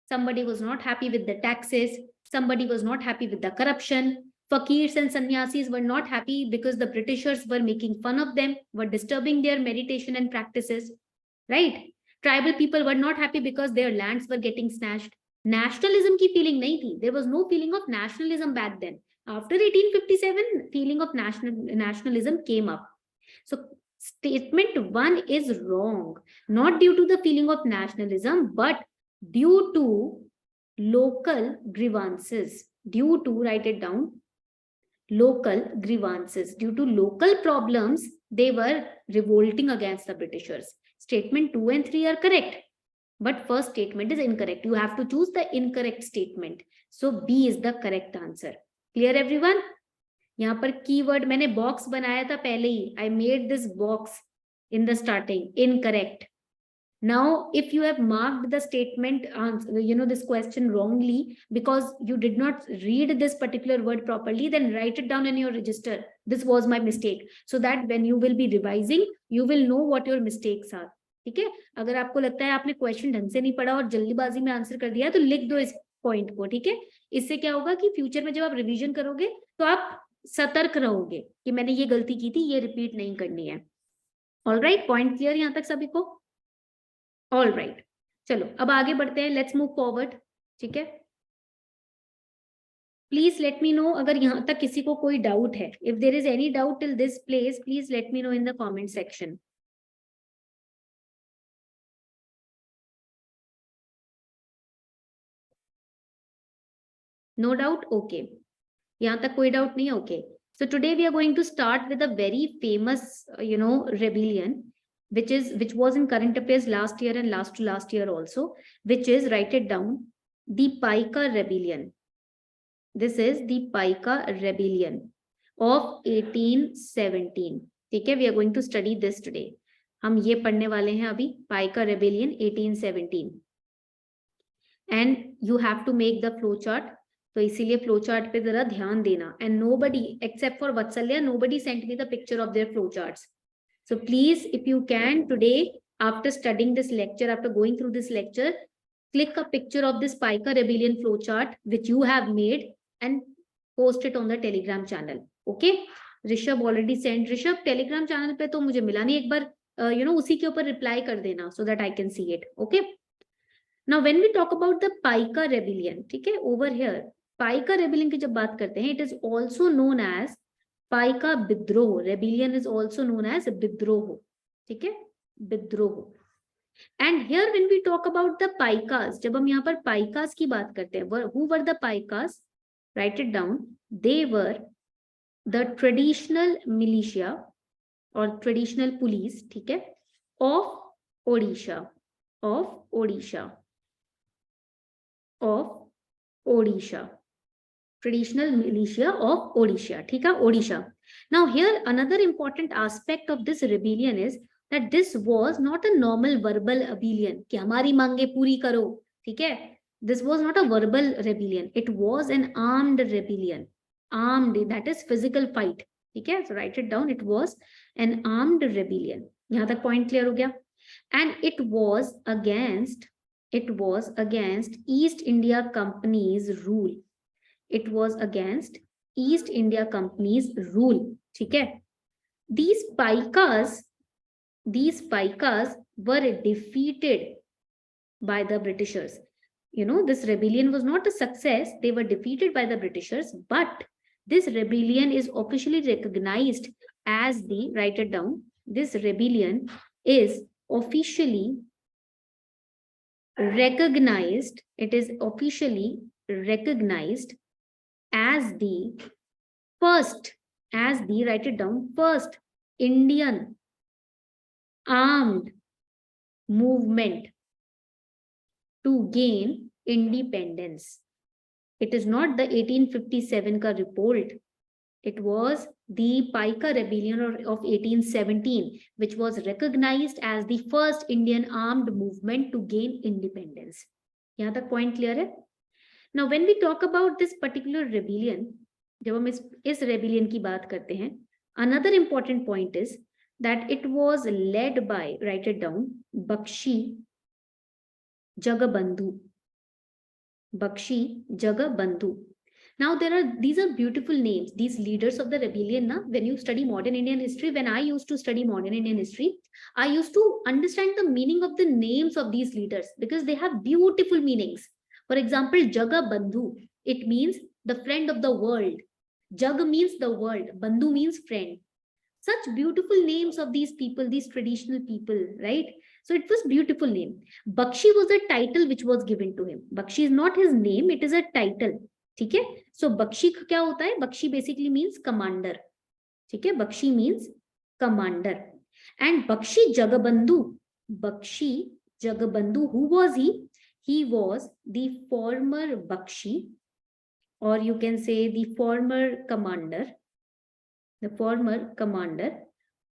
Somebody was not happy with the taxes. Somebody was not happy with the corruption. Fakirs and sannyasis were not happy because the Britishers were making fun of them, were disturbing their meditation and practices, right? Tribal people were not happy because their lands were getting snatched. Nationalism की feeling नहीं थी. There was no feeling of nationalism back then. After 1857, feeling of nationalism came up. So statement 1 is wrong. Not due to the feeling of nationalism, but due to local grievances. Due to, write it down, local grievances. Due to local problems, they were revolting against the Britishers. Statement 2 and 3 are correct. But first statement is incorrect. You have to choose the incorrect statement. So B is the correct answer. Clear everyone? यहाँ पर keyword मैंने box बनाया था पहले ही. I made this box in the starting. Incorrect. Now, if you have marked the statement, this question wrongly because you did not read this particular word properly, then write it down in your register. This was my mistake. So that when you will be revising, you will know what your mistakes are. ठीक है? अगर आपको लगता है आपने question ढंग से नहीं पढ़ा और जल्दीबाजी में आंसर कर दिया तो लिख दो इस पॉइंट को. ठीक है? इससे क्या होगा कि फ्यूचर में जब आप रिवीजन करोगे तो आप सतर्क रहोगे कि मैंने ये गलती की थी, ये रिपीट नहीं करनी है. ऑलराइट, पॉइंट क्लियर यहाँ तक सभी को? ऑलराइट, चलो अब आगे बढ़ते हैं. Let's move forward. ठीक है, प्लीज लेट मी नो अगर यहाँ तक किसी को कोई डाउट है. If there is any doubt till this place, please let me know in the comment section. No doubt? Okay, यहाँ तक कोई डाउट नहीं है. Okay, so today we are going to start with a very famous rebellion which was in current affairs last year and last to last year also, which is, write it down, the Paika rebellion. This is the Paika rebellion. of 1817. ठीक है, we are going to study this today. हम ये पढ़ने वाले हैं अभी, Paika rebellion 1817, and you have to make the flow chart. तो इसीलिए फ्लो चार्ट पे जरा ध्यान देना. And nobody except for Vatsalya, nobody sent me the picture of their flow charts. So please, if you can today, after studying this lecture, after going through this lecture, click a picture of this Pica rebellion flow chart which you have made and post it on the Telegram channel. Okay? Rishabh already sent. Rishabh, Telegram channel पे तो मुझे मिला नहीं, एक बार उसी के ऊपर reply कर देना so that I can see it. Okay? Now when we talk about the Pica rebellion, ठीक है, over here, Pica rebellion की जब बात करते हैं, it is also known as Paika vidroh. Rebellion is also known as vidroh. ठीक है, vidroh. And here when we talk about the Paikas, जब हम यहाँ पर पाइकास की बात करते हैं, who were the Paikas, write it down. They were the traditional militia और ट्रेडिशनल पुलिस, ठीक है, of Odisha, of Odisha, of Odisha, traditional militia of Odisha. ठीक है, Odisha. Now here another important aspect of this rebellion is that this was not a normal verbal rebellion कि हमारी मांगे पूरी करो. ठीक है, this was not a verbal rebellion. It was an armed rebellion. Armed, that is physical fight. ठीक है, so write it down. It was an armed rebellion. यहाँ तक point clear हो गया. And it was against East India Company's rule. It was against East India Company's rule. ठीक है, these Paikas were defeated by the Britishers. This rebellion was not a success. They were defeated by the Britishers, but this rebellion is officially recognized as the, write it down, this rebellion is officially recognized, it is officially recognized as the first, write it down, first Indian armed movement to gain independence. It is not the 1857 ka revolt. It was the Pica rebellion of 1817, which was recognized as the first Indian armed movement to gain independence. यहाँ तक point clear है? Now when we talk about this particular rebellion, जब हम इस rebellion की बात करते हैं, another important point is that it was led by, write it down, Bakshi Jagabandhu. Bakshi Jagabandhu. Now these are beautiful names, these leaders of the rebellion. Now, when you study modern Indian history, when I used to study modern Indian history, I used to understand the meaning of the names of these leaders because they have beautiful meanings. For example, Jagabandhu, it means the friend of the world. Jag means the world, Bandhu means friend. Such beautiful names of these people, these traditional people, right? So it was beautiful name. Bakshi was a title which was given to him. Bakshi is not his name, it is a title. ठीक है, so Bakshi क्या होता है? Bakshi basically means commander. ठीक है, Bakshi means commander. And Bakshi Jagabandhu, who was he? He was the former Bakshi, or you can say the former commander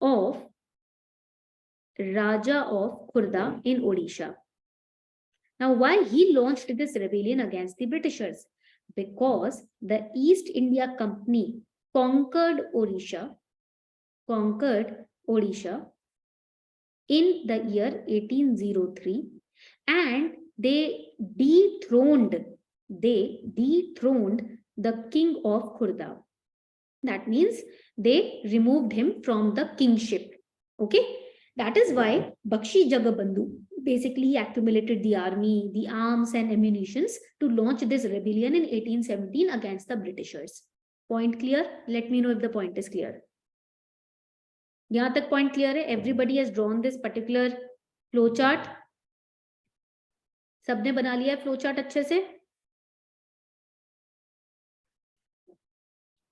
of Raja of Khurda in Odisha. Now, why he launched this rebellion against the Britishers? Because the East India Company conquered Odisha in the year 1803, and they dethroned the king of Khurda. That means they removed him from the kingship. Okay, that is why Bakshi Jagabandhu basically accumulated the army, the arms and ammunitions to launch this rebellion in 1817 against the Britishers. Point clear? Let me know if the point is clear. यहाँ तक point clear है? Everybody has drawn this particular flow chart. सबने बना लिया है flow chart अच्छे से?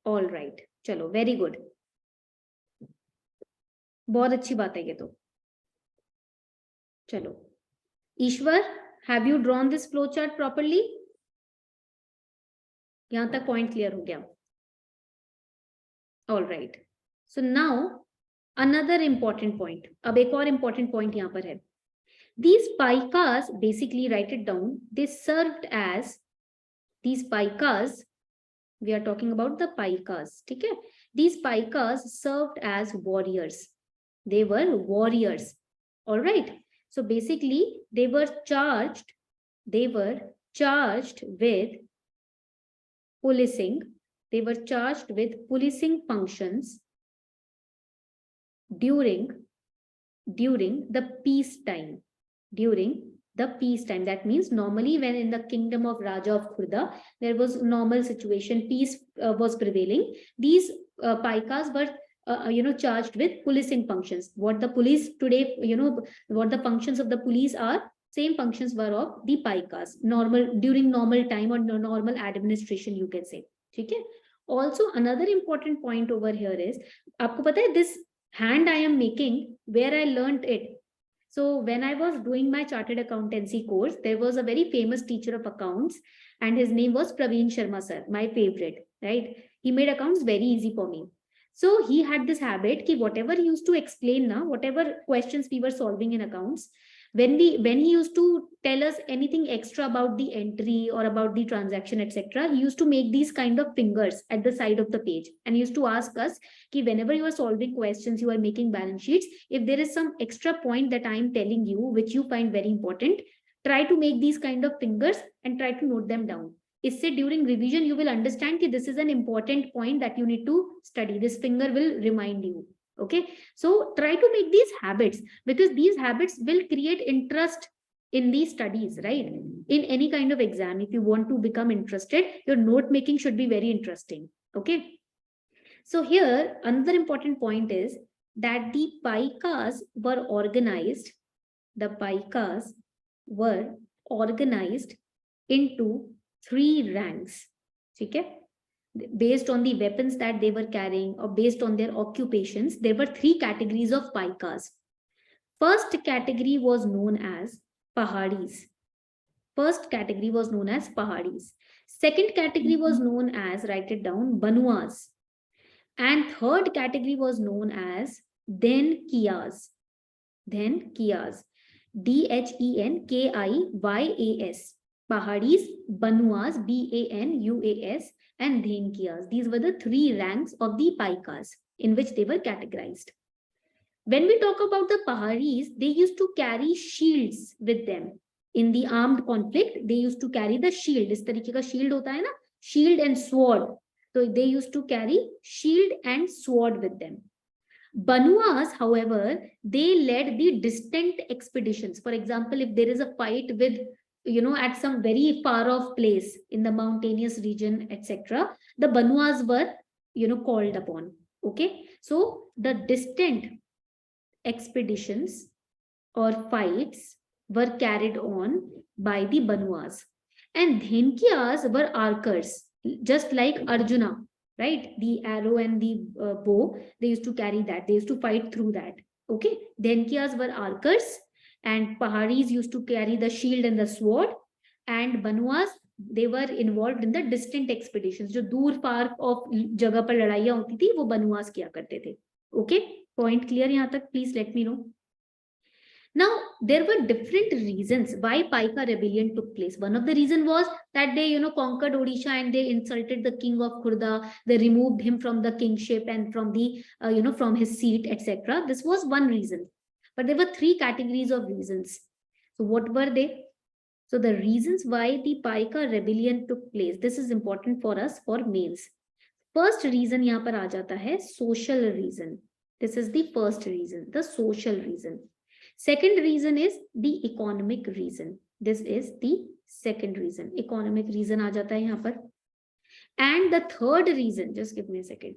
All right, चलो, very good. बहुत अच्छी बात है ये तो. चलो, ईश्वर, have you drawn this flow chart properly? यहाँ तक point clear हो गया. All right. So now another important point. अब एक और important point यहाँ पर है. These paikas, basically write it down, they served as, these paikas, we are talking about the paikas, ठीक है? These paikas served as warriors. They were warriors. All right. So basically they were charged with policing. They were charged with policing functions during the peacetime. That means normally when in the kingdom of Raja of Khurda, there was normal situation, peace was prevailing. These paikas were charged with policing functions. What the police today, what the functions of the police are, same functions were of the paikas, during normal time or normal administration, you can say. Okay. Also, another important point over here is, आपको पता है this hand I am making, where I learned it. So when I was doing my chartered accountancy course, there was a very famous teacher of accounts, and his name was Praveen Sharma sir, my favorite, right? He made accounts very easy for me. So he had this habit ki whatever he used to explain now, whatever questions we were solving in accounts, when he used to tell us anything extra about the entry or about the transaction, etc., he used to make these kind of fingers at the side of the page, and he used to ask us ki whenever you are solving questions, you are making balance sheets, if there is some extra point that I am telling you which you find very important, try to make these kind of fingers and try to note them down. Isse during revision you will understand that this is an important point that you need to study. This finger will remind you. Okay, so try to make these habits, because these habits will create interest in these studies, right? In any kind of exam, if you want to become interested, your note making should be very interesting. Okay, so here another important point is that the paikas were organized into 3 ranks. Okay, based on the weapons that they were carrying or based on their occupations, there were 3 categories of paikas. First category was known as pahadis. Second category was known as, write it down, banuas. And third category was known as Dhenkias. Dhenkias. Dhenkias. Pahadis, Banuas, Banuas, and Dhenkias. These were the 3 ranks of the paikas in which they were categorized. When we talk about the Pahadis, they used to carry shields with them. In the armed conflict, they used to carry the shield. Is tarike ka shield hota hai na? Shield and sword. So they used to carry shield and sword with them. Banuas, however, they led the distant expeditions. For example, if there is a fight with, at some very far off place in the mountainous region, etc., the Banuas were, called upon. Okay, so the distant expeditions or fights were carried on by the Banuas. And Dhenkias were archers, just like Arjuna, right? The arrow and the bow, they used to carry that. They used to fight through that. Okay, Dhenkias were archers, and Pahadis used to carry the shield and the sword, and Banuas, they were involved in the distant expeditions. जो दूर पार of जगह पर लड़ाइयाँ होती थी, वो Banuas किया करते थे. Okay, point clear यहाँ तक? Please let me know. Now, there were different reasons why Paika rebellion took place. One of the reason was that they, conquered Odisha and they insulted the king of Khurda. They removed him from the kingship and from the, from his seat, etc. This was one reason. But there were 3 categories of reasons. So what were they? So the reasons why the Paika rebellion took place, this is important for us for mains. First reason यहाँ पर आ जाता है social reason. This is the first reason, the social reason. Second reason is the economic reason. This is the second reason. Economic reason आ जाता है यहाँ पर. And the third reason, just give me a second.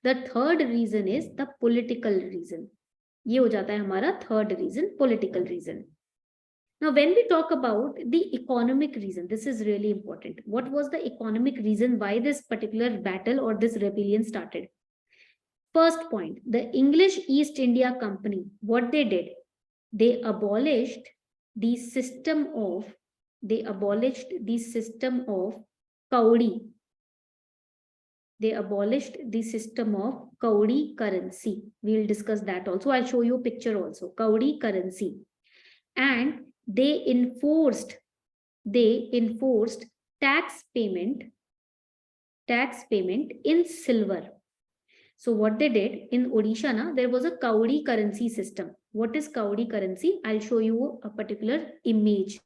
The third reason is the political reason. ये हो जाता है हमारा third reason, political reason. Now, when we talk about the economic reason, this is really important. What was the economic reason why this particular battle or this rebellion started? First point, the English East India Company, what they did, they abolished the system of Kaudi. They abolished the system of Kaudi currency. We will discuss that also. I'll show you a picture also. Kaudi currency. And they enforced tax payment in silver. So what they did in Odisha, there was a Kaudi currency system. What is Kaudi currency? I'll show you a particular image.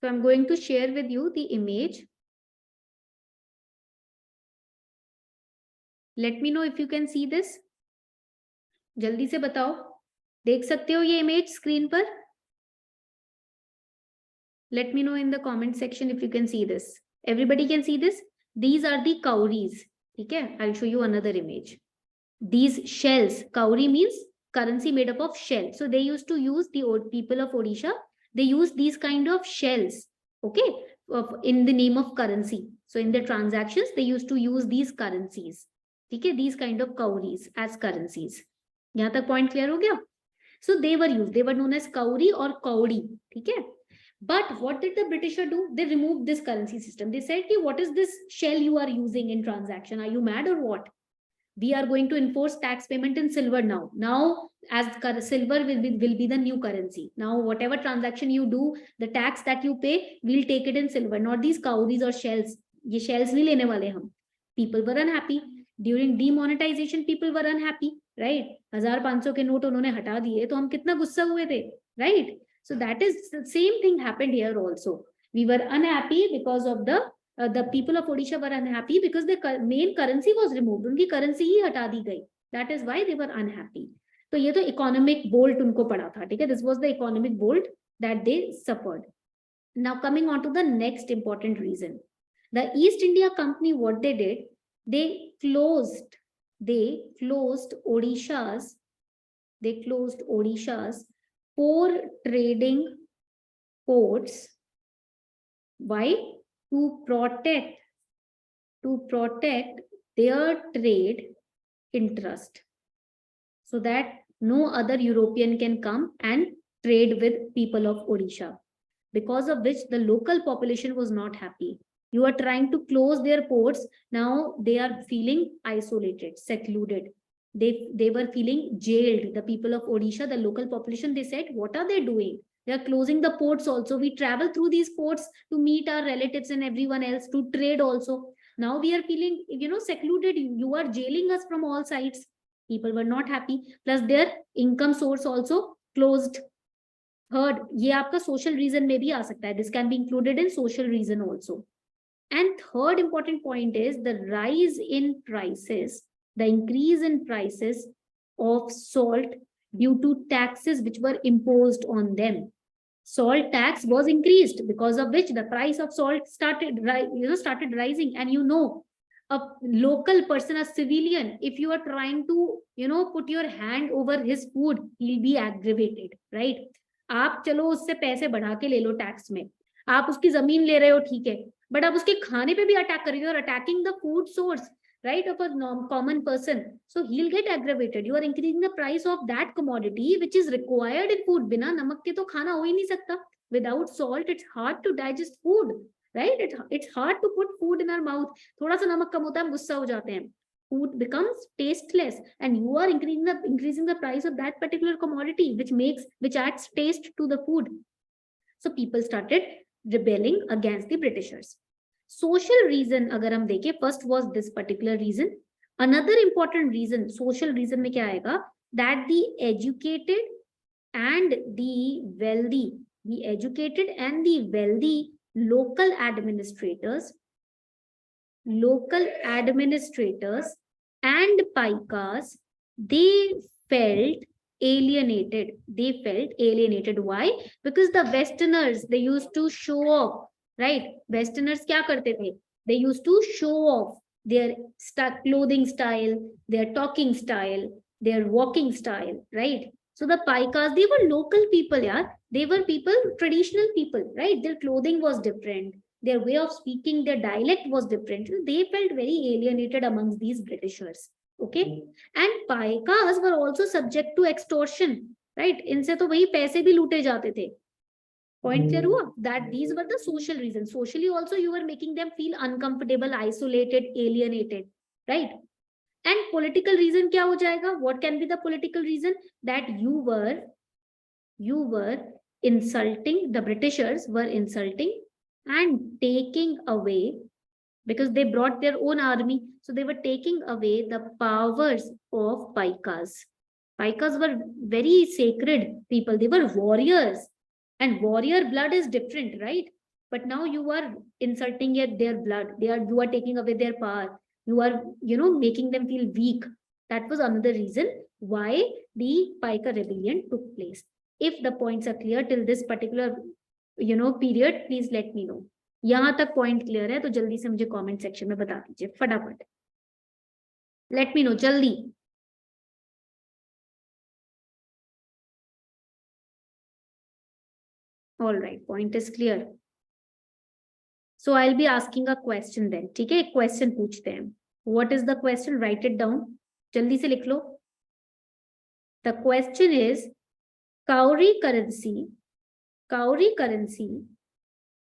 So I'm going to share with you the image. Let me know if you can see this. जल्दी से बताओ, देख सकते हो ये image screen पर? Let me know in the comment section if you can see this. Everybody can see this? These are the cowries. Okay, I'll show you another image. These shells, cowrie means currency made up of shell. So they used to use, the old people of Odisha, they use these kind of shells, okay, in the name of currency. So in their transactions, they used to use these currencies. Okay, these kind of cowries as currencies. यहाँ तक point clear हो गया? So they were used. They were known as cowrie or kaudi. Okay. But what did the Britisher do? They removed this currency system. They said, what is this shell you are using in transaction? Are you mad or what? We are going to enforce tax payment in silver now. Now, as silver will be the new currency. Now, whatever transaction you do, the tax that you pay, we'll take it in silver, not these cowries or shells. ये shells नहीं लेने वाले हम. People were unhappy. During demonetization, people were unhappy, right? 1500 के note उन्होंने हटा दिए, तो हम कितना गुस्सा हुए थे, right? So that is the same thing happened here also. We were unhappy because of the people of Odisha were unhappy because the main currency was removed. उनकी currency ही हटा दी गई. That is why they were unhappy. तो ये तो economic bolt उनको पड़ा था, ठीक है? This was the economic bolt that they suffered. Now coming on to the next important reason. The East India Company, what they did, they closed Odisha's 4 trading ports. Why? To protect their trade interest, so that no other European can come and trade with people of Odisha, because of which the local population was not happy. You are trying to close their ports. Now they are feeling isolated, secluded. They were feeling jailed. The people of Odisha, the local population, they said, what are they doing? They are closing the ports also. We travel through these ports to meet our relatives and everyone else, to trade also. Now we are feeling, secluded. You are jailing us from all sides. People were not happy. Plus their income source also closed. Third, ये आपका social reason में भी आ सकता है. This can be included in social reason also. And third important point is the rise in prices, the increase in prices of salt due to taxes which were imposed on them. Salt tax was increased, because of which the price of salt started rising. And a local person, a civilian, if you are trying to put your hand over his food, he'll be aggravated, right? आप चलो उससे पैसे बढ़ा के ले लो tax में, आप उसकी जमीन ले रहे हो, ठीक है, बट आप उसके खाने पे भी अटैक कर रहे हो, attacking the food source, right, of a common person. So he'll get aggravated. You are increasing the price of that commodity which is required in food. बिना नमक के तो खाना हो ही नहीं सकता. Without salt, it's hard to digest food, right? It's hard to put food in our mouth. थोड़ा सा नमक कम होता है, हम गुस्सा हो जाते हैं. Food becomes tasteless, and you are increasing the price of that particular commodity, which adds taste to the food. So people started rebelling against the Britishers. Social reason अगर हम देखें, first was this particular reason. Another important reason, social reason में क्या आएगा, that the educated and the wealthy local administrators and paikas, they felt alienated. Why? Because the Westerners, they used to show off, right? Westerners क्या करते थे? They used to show off. their clothing style, their talking style, their walking style, right? So the Paikas, they were local people, yeah. They were people, traditional people, right? Their clothing was different. Their way of speaking, their dialect was different. They felt very alienated amongst these Britishers. Okay. And Paikas were also subject to extortion, right? इनसे तो वही पैसे भी लूटे जाते थे. Point clear हुआ? That these were the social reasons. Socially also you were making them feel uncomfortable, isolated, alienated, right? And political reason क्या हो जाएगा? What can be the political reason? That you were insulting, the Britishers were insulting and taking away, because they brought their own army, so they were taking away the powers of Paikas. Paikas were very sacred people. They were warriors, and warrior blood is different, right? But now you are insulting their blood. You are taking away their power. You are, making them feel weak. That was another reason why the Paika rebellion took place. If the points are clear till this particular, period, please let me know. यहां तक point clear है तो जल्दी से मुझे comment section में बता दीजिए फटाफट. लेट मी नो जल्दी. All right, point is clear. So I will be asking a question then. ठीक है, एक क्वेश्चन पूछते हैं. What is the question? Write it down, जल्दी से लिख लो. The question is cowrie currency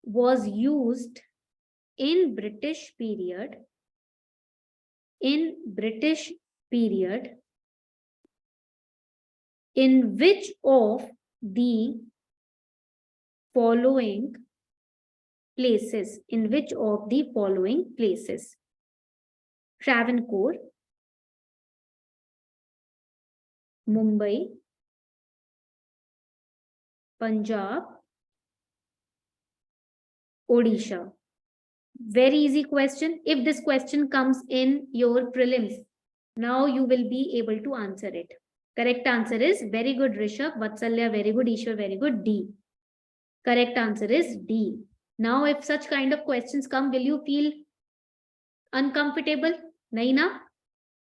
was used in British period in which of the following places? Travancore, Mumbai, Punjab, Odisha. Very easy question. If this question comes in your prelims, now you will be able to answer it. Correct answer is, very good Rishabh, Vatsalya, very good, Ishwar, very good, D. Correct answer is D. Now if such kind of questions come, will you feel uncomfortable? Nahi na?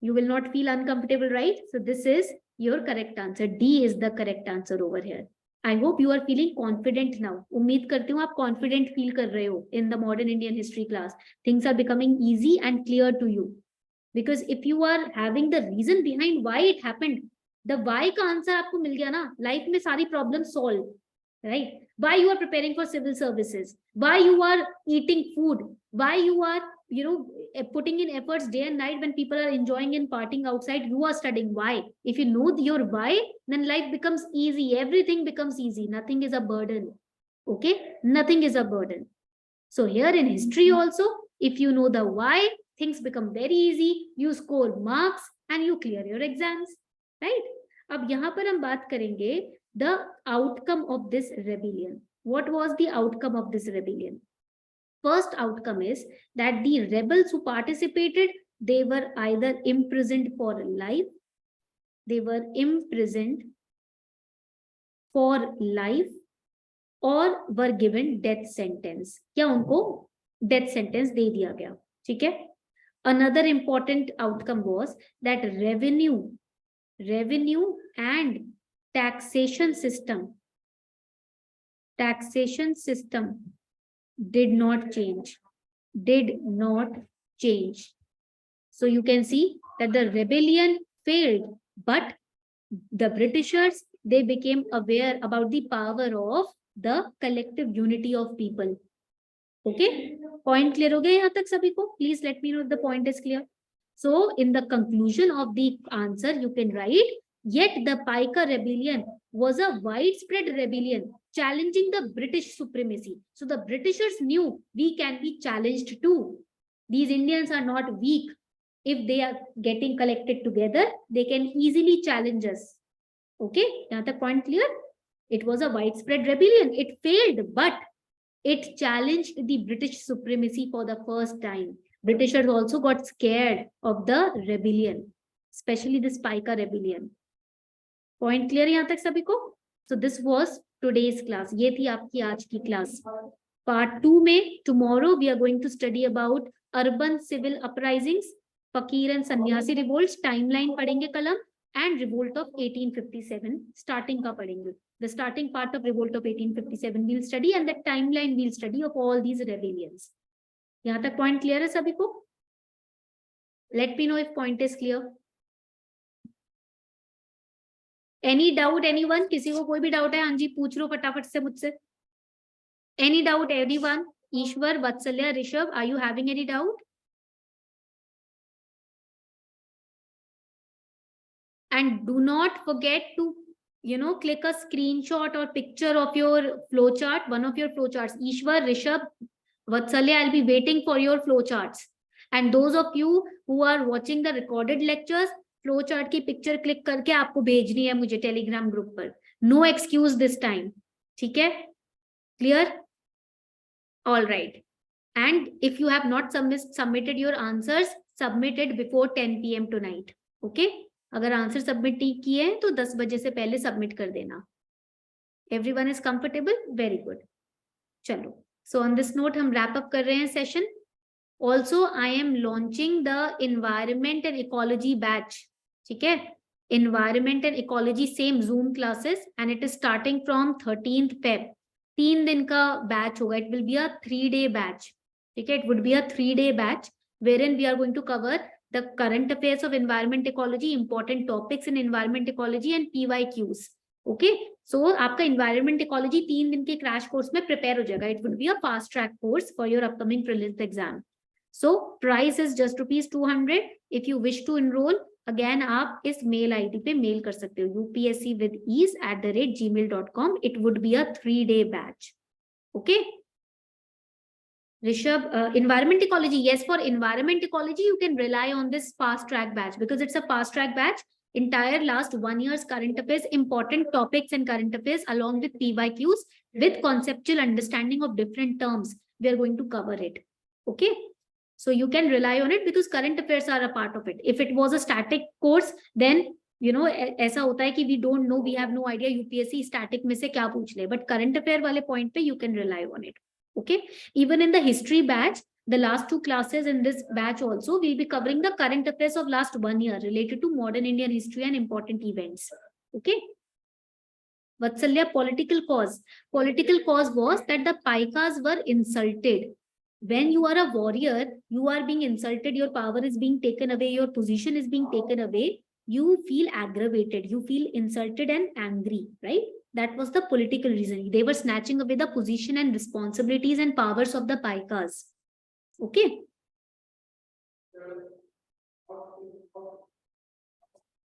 You will not feel uncomfortable, right? So this is your correct answer. D is the correct answer over here. I hope you are feeling confident now. उम्मीद करती हूँ आप confident feel कर रहे हो in the modern Indian history class. Things are becoming easy and clear to you. Because if you are having the reason behind why it happened, the why का answer आपको मिल गया ना, life में सारी problems solve, right? Why you are preparing for civil services, why you are eating food, why you are, putting in efforts day and night when people are enjoying and partying outside, you are studying. Why? If you know your why, then life becomes easy. Everything becomes easy. Nothing is a burden. Okay, nothing is a burden. So here in history also, if you know the why, things become very easy. You score marks and you clear your exams, right? अब यहाँ पर हम बात करेंगे the outcome of this rebellion. What was the outcome of this rebellion? First outcome is that the rebels who participated, they were either imprisoned for life, or were given death sentence. क्या उनको death sentence दे दिया गया. ठीक है. Another important outcome was that revenue and taxation system did not change. So you can see that the rebellion failed, but the Britishers, they became aware about the power of the collective unity of people. Okay, point clear हो गया यहाँ तक सभी को? Please let me know if the point is clear. So in the conclusion of the answer, you can write, yet the Paika rebellion was a widespread rebellion challenging the British supremacy. So the Britishers knew we can be challenged too. These Indians are not weak. If they are getting collected together, they can easily challenge us. Okay, now the point clear? It was a widespread rebellion. It failed, but it challenged the British supremacy for the first time. Britishers also got scared of the rebellion, especially this Paika rebellion. Point clear यहाँ तक सभी को? So this was today's class. ये थी आपकी आज की class. Part 2 में tomorrow we are going to study about urban civil uprisings, fakir and Sannyasi revolts, timeline पढ़ेंगे कल हम, एंड रिवोल्ट ऑफ 1857 स्टार्टिंग का पढ़ेंगे. The starting part of revolt of 1857 we'll study and the timeline we'll study of all these rebellions. यहाँ तक point clear है सभी को? Let me know if point is clear. Any doubt anyone? किसी को कोई भी डाउट है? हाँ जी पूछ लो फटाफट से मुझसे. Any doubt everyone? Ishwar, Vatsalya, Rishabh, are you having any doubt? And do not forget to click a screenshot or picture of your flowchart, one of your flowcharts. Ishwar, Rishabh, Vatsalya, I'll be waiting for your flowcharts. And those of you who are watching the recorded lectures, flowchart की picture click करके आपको भेजनी है मुझे Telegram group पर. No excuse this time. ठीक है? Clear? All right. And if you have not submitted your answers, submit it before 10 PM tonight. Okay? अगर आंसर सबमिट किए हैं तो 10 बजे से पहले सबमिट कर देना. Everyone is comfortable? Very good. चलो, सो ऑन दिस नोट हम रैप अप कर रहे हैं session. Also I am launching the environment and ecology batch. ठीक है, environment and ecology same zoom classes and it is starting from 13th Feb. 3 दिन का batch होगा. It will be a 3-day batch. ठीक है, it would be a 3-day batch wherein we are going to cover the current affairs of environment ecology, important topics in environment ecology and PYQs. Okay, so आपका environment ecology 3 दिन के crash course में prepare हो जाएगा. It would be a fast track course for your upcoming prelims exam. So price is just ₹200. If you wish to enroll, again आप इस mail ID पे mail कर सकते हो, upscwithease@gmail.com. It would be a 3-day batch. Okay. Rishabh, environment ecology. Yes, for environment ecology, you can rely on this fast track batch because it's a fast track batch. Entire last 1 year's current affairs, important topics and current affairs along with PYQs with conceptual understanding of different terms. We are going to cover it. Okay. So you can rely on it because current affairs are a part of it. If it was a static course, then ऐसा होता है कि we don't know, we have no idea UPSC static में से क्या पूछ ले. But current affair वाले point पे you can rely on it. Okay, even in the history batch, the last 2 classes in this batch also will be covering the current affairs of last 1 year related to modern Indian history and important events. Okay. Vatsalya, political cause. Political cause was that the Paikas were insulted. When you are a warrior, you are being insulted, your power is being taken away, your position is being taken away. You feel aggravated, you feel insulted and angry, right? That was the political reason. They were snatching away the position and responsibilities and powers of the Paikas. Okay.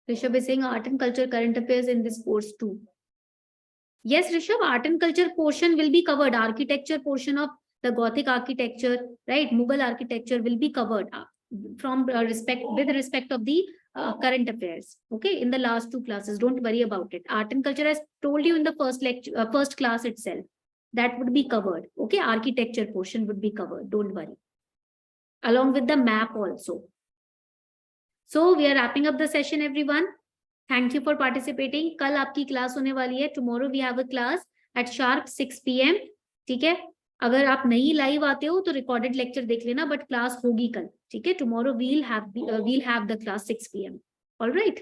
Rishabh is saying art and culture current affairs in this course too. Yes, Rishabh, art and culture portion will be covered. Architecture portion of the Gothic architecture, right? Mughal architecture will be covered from with respect of the current affairs. Okay, in the last 2 classes, don't worry about it. Art and culture, as told you in the first lecture, first class itself, that would be covered. Okay, architecture portion would be covered. Don't worry. Along with the map also. So we are wrapping up the session, everyone. Thank you for participating. कल आपकी class होने वाली है. Tomorrow we have a class at sharp 6 PM. ठीक है? अगर आप नहीं लाइव आते हो तो रिकॉर्डेड लेक्चर देख लेना, बट क्लास होगी कल. ठीक है, tomorrow we'll have the class 6 PM. All right.